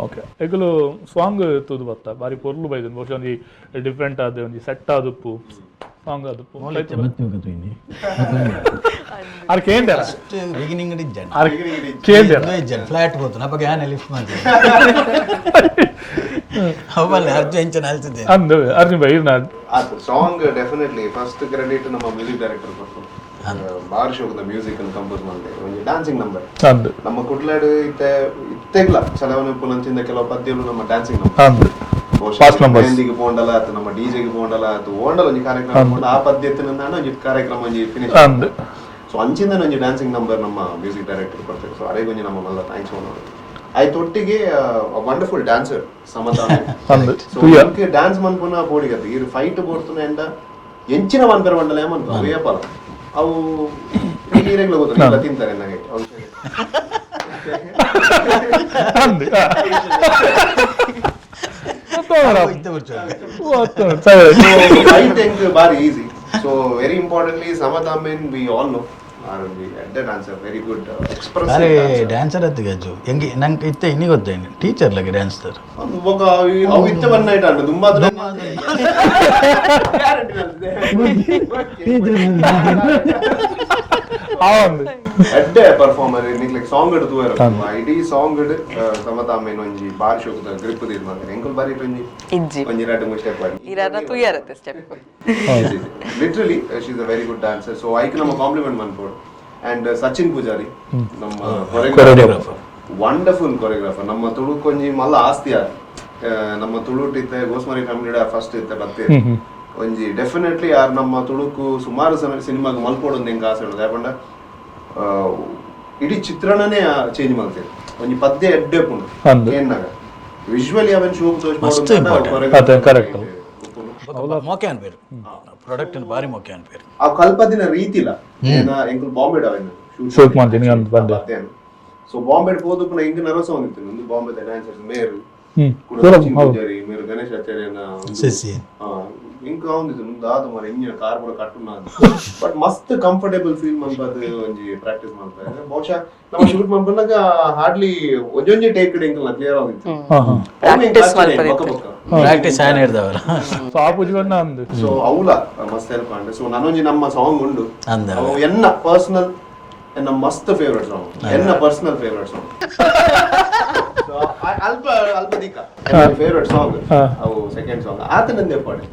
ಓಕೆ. ಎಗಲು ಸಾಂಗ್ ತೂದು ಬತ್ತ ಬಾರಿ ಪೊರ್ಲು ಬೈದನ್ ಬಹುಶಃ ಒಂಜಿ ಡಿಫ್ರೆಂಟ್ ಆದ ಒಂಜಿ ಸೆಟ್ ಆದುಪ್ಪು ಸಾಂಗ್ ಆದುಪ್ಪು ಆರ್ ಕೇಂದ್ರ ಬಿಗಿನಿಂಗ್ ಇಜ್ಜನ್ ಆರ್ ಕೇಂದ್ರ ಇಜ್ಜನ್ ಫ್ಲಾಟ್ ಹೋತು ನಪ ಗ್ಯಾನ ಲಿಫ್ಟ್ ಮಾಡ್ತೀನಿ ಅವಲ್ಲ ಅರ್ಜು ಎಂಚನ ಅಲ್ತಿದ್ದೆ ಅಂದು ಅರ್ಜುನ್ ಬೈ ಇರ್ನ ಅದು ಸಾಂಗ್ ಡೆಫಿನೆಟ್ಲಿ ಫಸ್ಟ್ ಕ್ರೆಡಿಟ್ ನಮ್ಮ ಮ್ಯೂಸಿಕ್ ಡೈರೆಕ್ಟರ್ ಕೊಟ್ಟು ಬಾರಿ ಶೋಕದ ಮ್ಯೂಸಿಕ್ ಅನ್ನು ಕಂಪೋಸ್ ಮಾಡಿದೆ. ಒಂದು ಡ್ಯಾನ್ಸಿಂಗ್ ನಂಬರ್ ನಮ್ಮ ಕುಡ್ಲಾಡು ಇತ್ತೆಗ್ಲ ಚಲವನೆ ಪುನಂಚಿಂದ ಕೆಲವು ಪದ್ಯಗಳು ನಮ್ಮ ಡ್ಯಾನ್ಸಿಂಗ್ ನಂಬರ್ ಮೆಹಂದಿಗೆ ಪೋಂಡಲ ಅಥವಾ ನಮ್ಮ ಡಿಜೆಗೆ ಪೋಂಡಲ ಅಥವಾ ಓಂಡಲ ಒಂಜಿ ಕಾರ್ಯಕ್ರಮ ಆ ಪದ್ಯತ್ತಿನ ಒಂಜಿ ಕಾರ್ಯಕ್ರಮ ಒಂಜಿ ಫಿನಿಶ್. ಸೊ ಅಂಚಿಂದ ಒಂಜಿ ಡ್ಯಾನ್ಸಿಂಗ್ ನಂಬರ್ ನಮ್ಮ ಮ್ಯೂಸಿಕ್ ಡೈರೆಕ್ಟರ್ ಕೊಡ್ತಾರೆ. ಸೊ ಅದೇ ಒಂಜಿ ನಮ್ಮ ಮಲ್ಲ ಥ್ಯಾಂಕ್ಸ್ ಮಾಡೋದು. ಆಯ್ತೊಟ್ಟಿಗೆ ವಂಡರ್ಫುಲ್ ಡ್ಯಾನ್ಸರ್ ಸಮತಾ. ಸೊ ಅದಕ್ಕೆ ಡ್ಯಾನ್ಸ್ ಮನ್ಪುನ ಬೋಡಿಗತ್ತೆ ಈ ಫೈಟ್ ಬೋಡ್ತುನ ಎಂಡ ಎಂಚಿನ ಮನ್ಪೆರ ಮಂಡಲ ಏಮಂತ ಅವೇಪಲ್ಲ ಅವು ನೀರೆಗ್ಲ ಗೊತ್ತಿಲ್ಲ ತಿಂತಾರೆ ನನಗೆ ಫೈಟ್ ಬಾರಿ ಈಸಿ. ಸೊ ವೆರಿ ಇಂಪಾರ್ಟೆಂಟ್ಲಿ ಸಮತಾ main we all know dancer very good ಅರೆ ಡ್ಯಾನ್ಸರ್ ಅತ್ತಿಗೆ ಅಜ್ಜು ಹೆಂಗೆ ನಂಗೆ ಇತ್ತೆ ಇನ್ನಿ ಗೊತ್ತೇನು ಟೀಚರ್ ಲಗೆ ಡ್ಯಾನ್ಸ್ ತರ ಅವು ಇತ್ತ ಬನ್ನೈಟ್ ಅಂಡು ತುಂಬಾ ಎಡ್ಡೆ ಪರ್ಫಾರ್ಮರ್ ನಿಕ್ಲೆಗ್ ಸಾಂಗ್ ಇಡು ತೂಯರ ಇಡೀ ಸಾಂಗ್ ಇಡು ಸಮತಾ ಮೇನ್ ಒಂಜಿ ಬಾರಿ ಶೋಕದ ಗ್ರಿಪ್ ದಿದ್ ಮಾತ್ರ ಎಂಕಲ್ ಬಾರಿ ಒಂಜಿ ಎರಡು ಮೂರು ಸ್ಟೆಪ್ ಆಡಿ ಇರಾನ ತುಯರತ್ತೆ step literally she is a very good dancer. So ಐಕ್ ನಮ್ಮ ಕಾಂಪ್ಲಿಮೆಂಟ್ ಮನ್ಪೋಡು. ಅಂಡ್ ಸಚಿನ್ ಪೂಜಾರಿ ನಮ್ಮ ಕೊರಿಯೋಗ್ರಾಫರ್, ವಂಡರ್ಫುಲ್ ಕೊರಿಯೋಗ್ರಾಫರ್. ನಮ್ಮ ತುಳು ಕೊಂಜಿ ಮಲ್ಲ ಆಸ್ತಿ ಆದ ನಮ್ಮ ತುಳುಟ್ ಇತ್ತೆ ಗೋಸ್ಮರಿ ಫ್ಯಾಮಿಲಿ ಫಸ್ಟ್ ಇತ್ತೆ ಬತ್ತೆ ಒಂಜಿ ಡೆಫಿನೆಟ್ಲಿ ಯಾರು ನಮ್ಮ ತುಳುಕು ಸುಮಾರು ಸಿನಿಮಾಗ ಮಲ್ಪೋಡು ಹೆಂಗೆ ಆಸೆ ಇಡೋದು ಯಾಕಂಡ ಇಡೀ ಚಿತ್ರಣನೇ ಚೇಂಜ್ ಮಾಡ್ತೇವೆ. ಒಂಜಿ ಪದ್ಯ ಎಡ್ಡೆ ಪುಂಡು ಏನಾಗ ವಿಜುವಲಿ ಅವನ್ ಶೋ ಕರೆಕ್ಟ್ ಮೋಕೆ ಅನ್ಬೇರು ಪ್ರಾಡಕ್ಟ್ ಬಾರಿ ಮೋಕೆ ಅನ್ಬೇರು ಆ ಕಲ್ಪದಿನ ರೀತಿ ಇಲ್ಲ ಎಂಕಲ್ ಬಾಂಬೆ ಶೂಟ್ ಮಾಡ್ತೀನಿ ಅಂತ ಬಂದೆ. ಸೊ ಬಾಂಬೆ ಹೋದು ಪುನಃ ಹಿಂಗೆ ನರ್ವಸ್ ಆಗಿತ್ತು ಒಂದು ಬಾಂಬೆ ಡ್ಯಾನ್ಸರ್ಸ್ ಮೇರು ಪೂಜಾರಿ ಮೇರು ಗಣೇಶ್ ಆಚಾರ್ಯನ ಇಂಕ ಒಂದಿತ್ತು ಮುಂದೆ ಆದ ಮರ ಇಂಜಿನ ಕಾರ್ ಕೂಡ ಕಟ್ಟುನ ಬಟ್ ಮಸ್ತ್ ಕಂಫರ್ಟೇಬಲ್ ಫೀಲ್ ಮಾಡ್ಬಾರ್ದು ಒಂಜಿ ಪ್ರಾಕ್ಟೀಸ್ ಮಾಡ್ತಾರೆ. ಬಹುಶಃ ನಾವು ಶೂಟ್ ಮಾಡ್ಕೊಂಡಾಗ ಹಾರ್ಡ್ಲಿ ಒಂಜೊಂಜಿ ಟೇಕ್ ಇಂಕಲ್ ಕ್ಲಿಯರ್ ಆಗಿತ್ತು ಪ್ರಾಕ್ಟೀಸ್ ಆನ್ ಇರ್ದವರ ಸೊ ಆ ಪೂಜೆವನ್ನ ಅಂದು ಸೊ ಅವಲ ಮಸ್ತ್ ಹೆಲ್ಪ್ ಮಾಡಿ. ಸೊ ನಾನೊಂಜಿ ನಮ್ಮ ಸಾಂಗ್ ಉಂಡು ಎನ್ನ ಪರ್ಸನಲ್ ಎನ್ನ ಮಸ್ತ್ ಫೇವ್ರೆಟ್ ಸಾಂಗ್ ಎನ್ನ ಪರ್ಸನಲ್ ಫೇವ್ರೆಟ್ ಸಾಂಗ್ ಅಲ್ಪ ಅಲ್ಪ ದಿಕ್ಕ ಫೇವ್ರೆಟ್ ಸಾಂಗ್ ಅವು ಸೆಕೆಂಡ್ ಸಾಂಗ್ ಆತನಂದೆ ಪಾಡಿ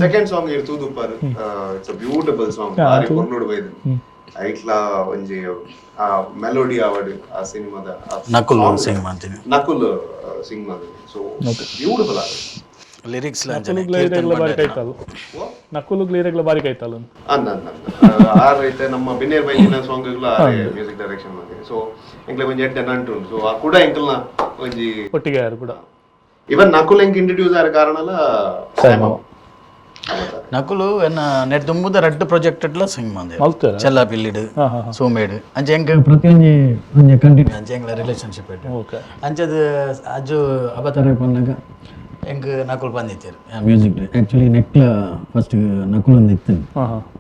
ಸೆಕೆಂಡ್ ಸಾಂಗ್ ಇರ್ತುದು ಪರ್ ಇಟ್ಸ್ ಅ ಬ್ಯೂಟಿಫುಲ್ ಸಾಂಗ್ ಬಾರಿ ಕೊರ್ನೋಡು ಬೈದು ಐಟ್ಲಾ ಒಂಜಿ ಆ ಮೆಲೋಡಿ ಆವಡ್ ಆ ಸಿನಿಮಾದ ನಕುಲ್ ಸಿಂಗ್ ಮಾಡ್ತೀನಿ ನಕುಲ್ ಸಿಂಗ್ ಮಾಡಿದ್ರು. ಸೊ ಬ್ಯೂಟಿಫುಲ್ ಆಗ ಲಿರಿಕ್ಸ್ ನಕುಲು ಗ್ಲೀರೆಗ್ಲ ಬಾರಿ ಕೈತಲ್ಲ ಆರೈತೆ ನಮ್ಮ ಬಿನ್ನೇರ್ ಬೈಜಿನ ಸಾಂಗ್ಗಳ ಮ್ಯೂಸಿಕ್ ಡೈರೆಕ್ಷನ್ ಮಾಡಿದೆ. ಸೊ ಎಂಕ್ಲೆ ಒಂಜಿ ಎಡ್ಡೆ ನಂಟು ಉಂಟು. ಸೊ ಆ ಕೂಡ ಎಂಕಲ್ನ ಒಂಜಿ ಒಟ್ಟಿಗೆ ಯಾರು ಕೂಡ ಇವನ್ ನಕುಲ್ ಎಂಕ್ ಇಂಟ್ರೊಡ್ಯೂಸ್ ಆದ ಕಾರಣಲ ನಕುಲು ಎನ್ನ ನೆಟ್ ತುಂಬುದ ರೆಡ್ ಪ್ರಾಜೆಕ್ಟ್ ಎಲ್ಲ ಸಿಂಗ್ ಮಾಡಿದೆ ಚೆಲ್ಲ ಪಿಲ್ಲಿಡ್ ಸೋಮೇಡ್ ಅಂಚೆ ಎಂಕ್ ಪ್ರತಿಯೊಂದು ಒಂಜಿ ಕಂಟಿನ್ಯೂ ಅಂಚೆ ಎಂಗ್ಲ ರಿಲೇಶನ್ಶಿಪ್ ಇಟ್ಟು ಅಂಚದು ಅಜ್ಜು ಅವತಾರ ಬಂದಾಗ ಎಂಕ್ ನಕುಲ್ ಬಂದಿತ್ತೇರು ಮ್ಯೂಸಿಕ್ ಆ್ಯಕ್ಚುಲಿ ನೆಕ್ಲ ಫಸ್ಟ್ ನಕುಲ್ ಒಂದು ಇತ್ತು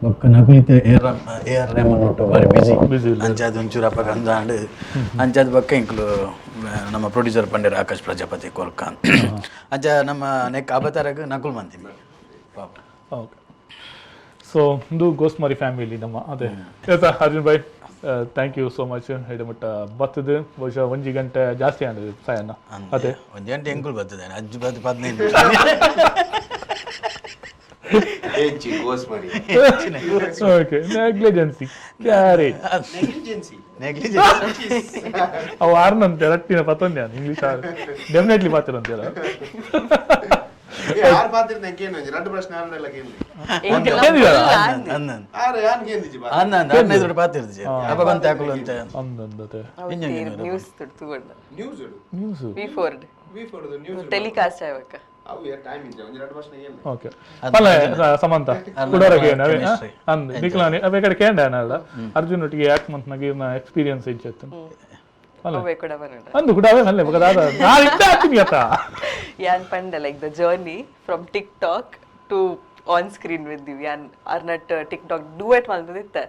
ಒಕ್ಕ ನಕುಲ್ ಇತ್ತು ಎ ಆರ್ ರೆಹಮಾನ್ ಒಟ್ಟು ಬಾರಿ ಬಿಸಿ ಅಂಚದು ಒಂಚೂರು ಅಪ್ಪ ಅಂದಾಂಡು ಅಂಚದ ಬಕ್ಕ ಎಂಕ್ಲು ನಮ್ಮ ಪ್ರೊಡ್ಯೂಸರ್ ಪಂಡೇರು ಆಕಾಶ್ ಪ್ರಜಾಪತಿ ಕೊಲ್ಕಾನ್ ಅಂಚ ನಮ್ಮ ನೆಕ್ ಅವತಾರಕ್ಕೆ ನಕುಲ್ ಬಂತೀನಿ ಪಾಪ. ಓಕೆ. ಸೊ ಇದು ಗೋಸ್ಮರಿ ಫ್ಯಾಮಿಲಿ ನಮ್ಮ ಅದೇ Arjun bhai thank you so much. ಹಿಡಮಟ್ಟ ಬರ್ತದೆ ಬಹುಶಃ 1 ಗಂಟೆ ಜಾಸ್ತಿ ಆಗಿದೆ ಸಾಯನ್ನ ಅದೇ 1 ಗಂಟೆ ಎಂಕುಲ್ ಬರ್ತದೆ ಅಜ್ಜು ಬತ್ತು 15 ಓಕೆ. ನೆಗ್ಲಿಜೆನ್ಸಿ ಕ್ಯಾರೇಜ್ ಅವು ಆರ್ನಂತೆ ರಟ್ಟಿನ ಪತ್ತೊಂದು ಇಂಗ್ಲೀಷ್ ಡೆಫಿನೆಟ್ಲಿ ಪಾತಿರಂತೀರ ಯಾರು ಪಾತಿರ್ತ ಎರಡು ಪ್ರಶ್ನೆ ಹದಿನೈದು ಪಾತಿರ್ತಿ ಅಪ್ಪ ಬಂತ ಹಾಕಲು ಅಂತ ನ್ಯೂಸ್ ತಗೊಂಡ ಟೆಲಿಕಾಸ್ಟ್ ಆಯ್ಕ ಓಕೆ ಮಲ್ಲ ಸಮಂತ ಕುಡೋರಗೆ ಅಂದ್ ನಿಕ್ಲಾನಿ ಅವೇಕಡೆ ಕೇಂಡಾನಲ್ಲ ಅರ್ಜುನ್ ಒಟ್ಟಿಗೆ ಯಾಕೆ ಮಂತ್ನಾಗ ಎಕ್ಸ್ಪೀರಿಯನ್ಸ್ ಇಚ್ಚತ್ತು ಅಂದು ಕೂಡ ಅವೇ ಮಲ್ಲೆ ಬಗದಾದ ನಾನು ಇದ್ದ ಆಗ್ತೀನಿ ಅತ್ತ ಯಾನ್ ಪಂಡ like the journey from TikTok to on screen with ದಿವ್ ಯಾನ್ ಅರ್ನಟ್ ಟಿಕ್ಟಾಕ್ ಡೂಯೆಟ್ ಮಲ್ತದಿತ್ತೆ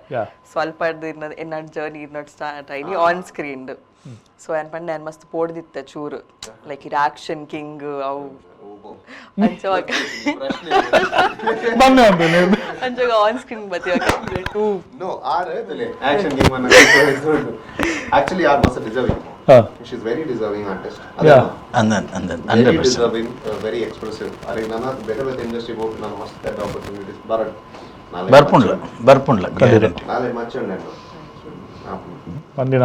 ಸ್ವಲ್ಪ ಎನ್ನಡ್ ಜರ್ನಿ ಇನ್ನಟ್ ಸ್ಟಾರ್ಟ್ ಆಯ್ನಿ ಆನ್ ಸ್ಕ್ರೀನ್ ಸೊ ಯಾನ್ ಪಂಡ ಯಾನ್ ಮಸ್ತ್ ಪೋಡ್ದಿತ್ತೆ ಚೂರು ಲೈಕ್ ಇದು ಆಕ್ಷನ್ ಕಿಂಗ್ ಅವು ಅಂಚವಾಗ ಆನ್ ಸ್ಕ್ರೀನ್ ಬತ್ತೀವಿ ನೋ ಆರೆ ತಲೆ ಆಕ್ಷನ್ ಗೇಮ್ ಅನ್ನ actually are must deserving she is very deserving artist very deserving very expressive are nana better with industry both nana must get opportunities ಬರ್ಪುಂಡ್ಲ ನಾಳೆ ಮಚ್ಚಂಡ ಪಂದಿನ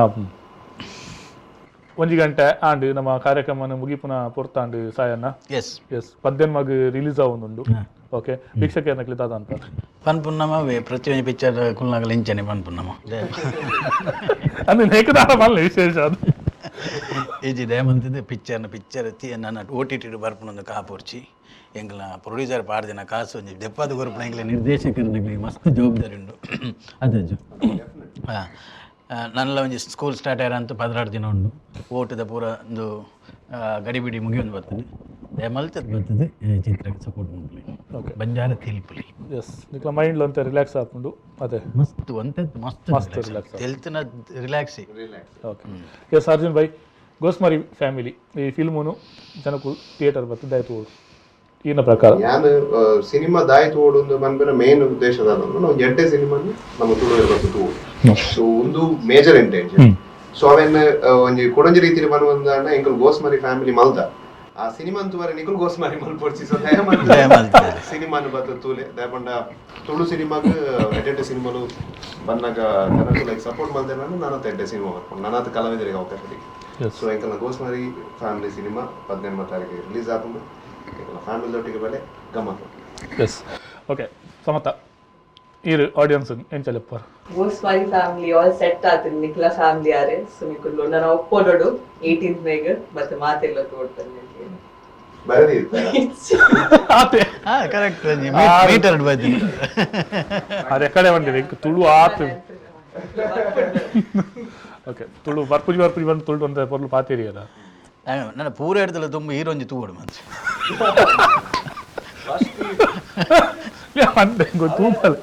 ಒಂಜಿ ಗಂಟೆ and ನಮ್ಮ ಕಾರ್ಯಕ್ರಮನ ಮುಗಿಪುನ ಪೊರ್ತಾಂಡ್ ಸಾಯನ್ನ S S ಪದ್ಯನ್ಮಾಗ release ಆವೊಂದುಂಡು okay ವೀಕ್ಷಕರನ್ನ ಕ್ಲಿತಾದ ಅಂತ ಪನ್ಪುನ್ನಮ ಪ್ರತಿಯೊಂದು ಪಿಕ್ಚರ್ ಕುಲ್ನಾಗಲ ಇಂಚನೆ ಪನ್ಪುನ್ನಮ ಅಂದ್ರೆ ನೇಕದಾರ ಮಲ್ಲ ವಿಶೇಷ ಅದು ಈಜಿದೆ ಮಂತಿದೆ ಪಿಕ್ಚರ್ ಎತ್ತಿ ನನ್ನ ಓ ಟಿ ಟಿ ಬರ್ಪುನೊಂದು ಕಾಪುರ್ಚಿ ಎಂಗ್ಲ ಪ್ರೊಡ್ಯೂಸರ್ ಪಾಡ್ದಿನ ಕಾಸು ಒಂಜಿ ದೆಪ್ಪದ ಗೊರಪುನ ಎಂಗ್ಲ ನಿರ್ದೇಶಕರಿಗೆ ಮಸ್ತ್ ಜವಾಬ್ದಾರಿ ಉಂಡು ಅಜ್ಜು ಹಾಂ ನನ್ನೆಲ್ಲ ಒಂಜಿ ಸ್ಕೂಲ್ ಸ್ಟಾರ್ಟ್ ಆಯ್ರಂತೂ 16 ದಿನ ಉಂಡು ಓಟದ ಪೂರ ಒಂದು ಗಡಿಬಿಡಿ ಮುಗಿಯೊಂದು ಬರ್ತದೆ ಮಲ್ತದ್ದು ಬರ್ತದೆ ಚಿತ್ರಕ್ಕೆ ಸಪೋರ್ಟ್ ಮಾಡ್ಲಿ ಓಕೆ ಬಂಜಾರ ತಿಲ್ಪುಲಿ ಎಸ್ ನಿಕ್ಲ ಮೈಂಡ್ಲ ಅಂತ ರಿಲ್ಯಾಕ್ಸ್ ಹಾಕೊಂಡು ಅದೇ ಮಸ್ತ್ ಒಂತದ್ದು ಮಸ್ತ್ ರಿಲ್ಯಾಕ್ಸ್ ಹೆಲ್ತ್ನ ರಿಲ್ಯಾಕ್ಸಿ okay yes Arjun bhai Gosmari family ಈ ಫಿಲ್ಮುನು ಜನಕ್ಕೂ ಥಿಯೇಟರ್ ಬರ್ತದೆ ಆಯ್ತು ಓಡು ಈನ ಪ್ರಕಾರ ಯಾನು ಸಿನಿಮಾ ದಾಯ್ತು ಓಡೊಂದು ಬಂದ್ಬಿನ ಮೇನ್ ಉದ್ದೇಶದ ನಾವು ಎಡ್ಡೆ ಸಿನಿಮಾನು ನಮ್ಮ ತುಳು ಇರ್ಬೇಕು ಸೊ ಒಂದು ಮೇಜರ್ ಇಂಟೆನ್ಷನ್ ಸೊ ಅವೆನ್ ಒಂಜಿ ಕೊಡಂಜಿ ರೀತಿಲಿ ಬರುವಂದಾನ ಎಂಕಲ್ ಗೋಸ್ಮಾರಿ ಫ್ಯಾಮಿಲಿ ಮಲ್ತ ಆ ಸಿನಿಮಾ ಅಂತುವರೆ ನಿಕುಲ್ ಗೋಸ್ಮಾರಿ ಮಲ್ಪೊಡ್ಸಿ ಸೊ ಸಿನಿಮಾನು ಬತ್ತ ತೂಲೆ ದಯಪಂಡ ತುಳು ಸಿನಿಮಾಗ ಎಡ್ಡೆ ಸಿನಿಮಾಲು ಬಂದಾಗ ಜನಕ್ಕೆ ಲೈಕ್ ಸಪೋರ್ಟ್ ಮಾಡ್ದೆ ನಾನು ಎಡ್ಡೆ ಸಿನಿಮಾ ಬರ್ಕೊಂಡು ನನ್ನದು ಕಲಾವಿದರಿಗೆ ಅವಕಾಶ ಸಿಕ್ಕಿ ಸೊ ಎಂಕಲ್ನ ಗೋಸ್ಮಾರಿ ಫ್ಯಾಮಿಲಿ ಸಿನಿಮಾ 18ನೇ ತಾರೀಕಿಗೆ ರಿಲೀಸ್ ಆಗುಂಡು ಫ್ಯಾಮಿಲಿ ಒಟ್ಟಿಗೆ ಬೆಲೆ ಗಮ್ಮತ್ತು ಎಸ್ ಓಕೆ ಸಮತ ಇರು ಆಡಿಯನ್ಸ್ ಏನು ಚಲಪ್ಪರ್ ಗೋಸ್ಮಾರಿ ಫ್ಯಾಮಿಲಿ ಆಲ್ ಸೆಟ್ ಆತ ನಿಕ್ಲ ಫ್ಯಾಮಿಲಿ ಆರೆ ಸೊ ನಿಕುಲ್ ನಾನು ಒಪ್ಪೋಡು 18th ಮೇಗ ಮತ್ತೆ ಮಾತೆಲ್ಲ ತೋಡ್ತಾನೆ ಬರದಿ ಆತೆ ಹಾ ಕರೆಕ್ಟ್ ಮೀಟರ್ ಬೈದಿ ಅರೆ ಕಡೆ ಬಂದಿದೆ ತುಳು ಆತು ಓಕೆ ತುಳು ಬರ್ಪುಜಿ ಬಂದು ತುಳು ಅಂತ ಪೊರ್ಲು ಪಾತೀರಿ ಅದ ನನ್ನ ಪೂರ ಹಿಡ್ದಲ್ಲ ತುಂಬ ಹೀರೋಂಜಿ ತೂಗೋಡು ಮಂಚು ಗೊತ್ತೂಪಲ್ಲ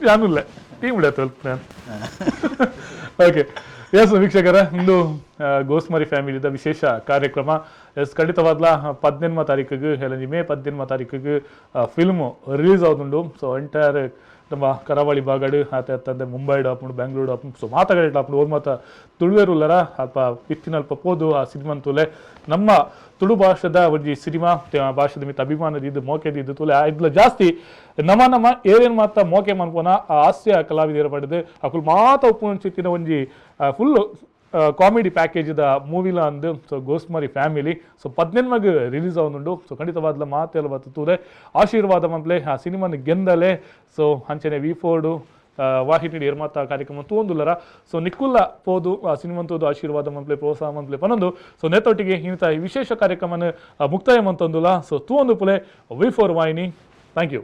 ಯಾನುಲ್ಲ ಟೀಮ್ ಬಿಡ ಸ್ವಲ್ಪ ನಾನು ಓಕೆ ಎಸ್ ವೀಕ್ಷಕರ ಇಂದು ಗೋಸ್ಮಾರಿ ಫ್ಯಾಮಿಲಿದ ವಿಶೇಷ ಕಾರ್ಯಕ್ರಮ ಎಸ್ ಖಂಡಿತವಾದ್ಲ 18ನೇ ತಾರೀಕಿಗೆ ಹೇಳಿ ಮೇ 18ನೇ ತಾರೀಕಿಗೆ ಫಿಲ್ಮು ರಿಲೀಸ್ ಆಗುಂಡು ಸೊ ಎಂಟೈರ್ ನಮ್ಮ ಕರಾವಳಿ ಬಾಗಡು ಆತಂದೆ ಮುಂಬೈ ಡಾಪುಂಡು ಬೆಂಗಳೂರು ಡಾಪುಂಡು ಸೊ ಮಾತಾಡಿ ಡಾಪುಂಡು ಓರ್ ಮಾತ ತುಳುವೇರುಲ್ಲರ ಅಲ್ಪ ಇತ್ತಿನಲ್ಪ ಪೋದು ಆ ಸಿನಿಮಾ ತೂಲೆ ನಮ್ಮ ತುಳು ಭಾಷೆದ ಒಂಜಿ ಸಿನಿಮಾ ಭಾಷೆದ ಮಿತ್ತ ಅಭಿಮಾನದಿದ್ದು ಮೋಕೆದಿದ್ದು ತೂಲೆ ಇದ್ಲ ಜಾಸ್ತಿ ನಮ್ಮ ಏನೇನು ಮಾತ ಮೋಕೆ ಮನ್ಪೋನ ಆ ಹಾಸ್ಯ ಕಲಾವಿದರ ಪಡೆದು ಅಕುಲ್ ಮಾತ ಉಪ್ಪುಂಚಿತ್ತಿನ ಒಂಜಿ ಫುಲ್ ಕಾಮಿಡಿ ಪ್ಯಾಕೇಜ್ದ ಮೂವಿಲ ಅಂದು ಸೊ ಗೋಸ್ಮಾರಿ ಫ್ಯಾಮಿಲಿ ಸೊ 18ನೇ ರಿಲೀಸ್ ಆಗುಂಡು ಸೊ ಖಂಡಿತವಾದ್ಲ ಮಾತೆಲ್ಲ ಬತ್ತು ತೂಲೆ ಆಶೀರ್ವಾದ ಮಂಪ್ಲೆ ಆ ಸಿನಿಮಾನ ಗೆಂದಲೆ ಸೊ ಅಂಚನೆ V4 ವಾಹಿನಿ ನಿರ್ಮಾತ ಕಾರ್ಯಕ್ರಮ ತೂಂದುಲ್ಲರ ಸೊ ನಿಕ್ಕುಲ್ಲ ಪೋದು ಆ ಸಿನಿಮಾ ತೋದು ಆಶೀರ್ವಾದ ಮಂಪ್ಲೆ ಪ್ರೋತ್ಸಾಹ ಮಂಪ್ಲೆ ಪನೊಂದು ಸೊ ನೇತೊಟ್ಟಿಗೆ ಇಂಥ ವಿಶೇಷ ಕಾರ್ಯಕ್ರಮನ ಮುಕ್ತಾಯ ಮಂತೊಂದುಲ್ಲ ಸೊ ತೂಂದು ಪುಲೆ V4 ವಾಹಿನಿ ಥ್ಯಾಂಕ್ ಯು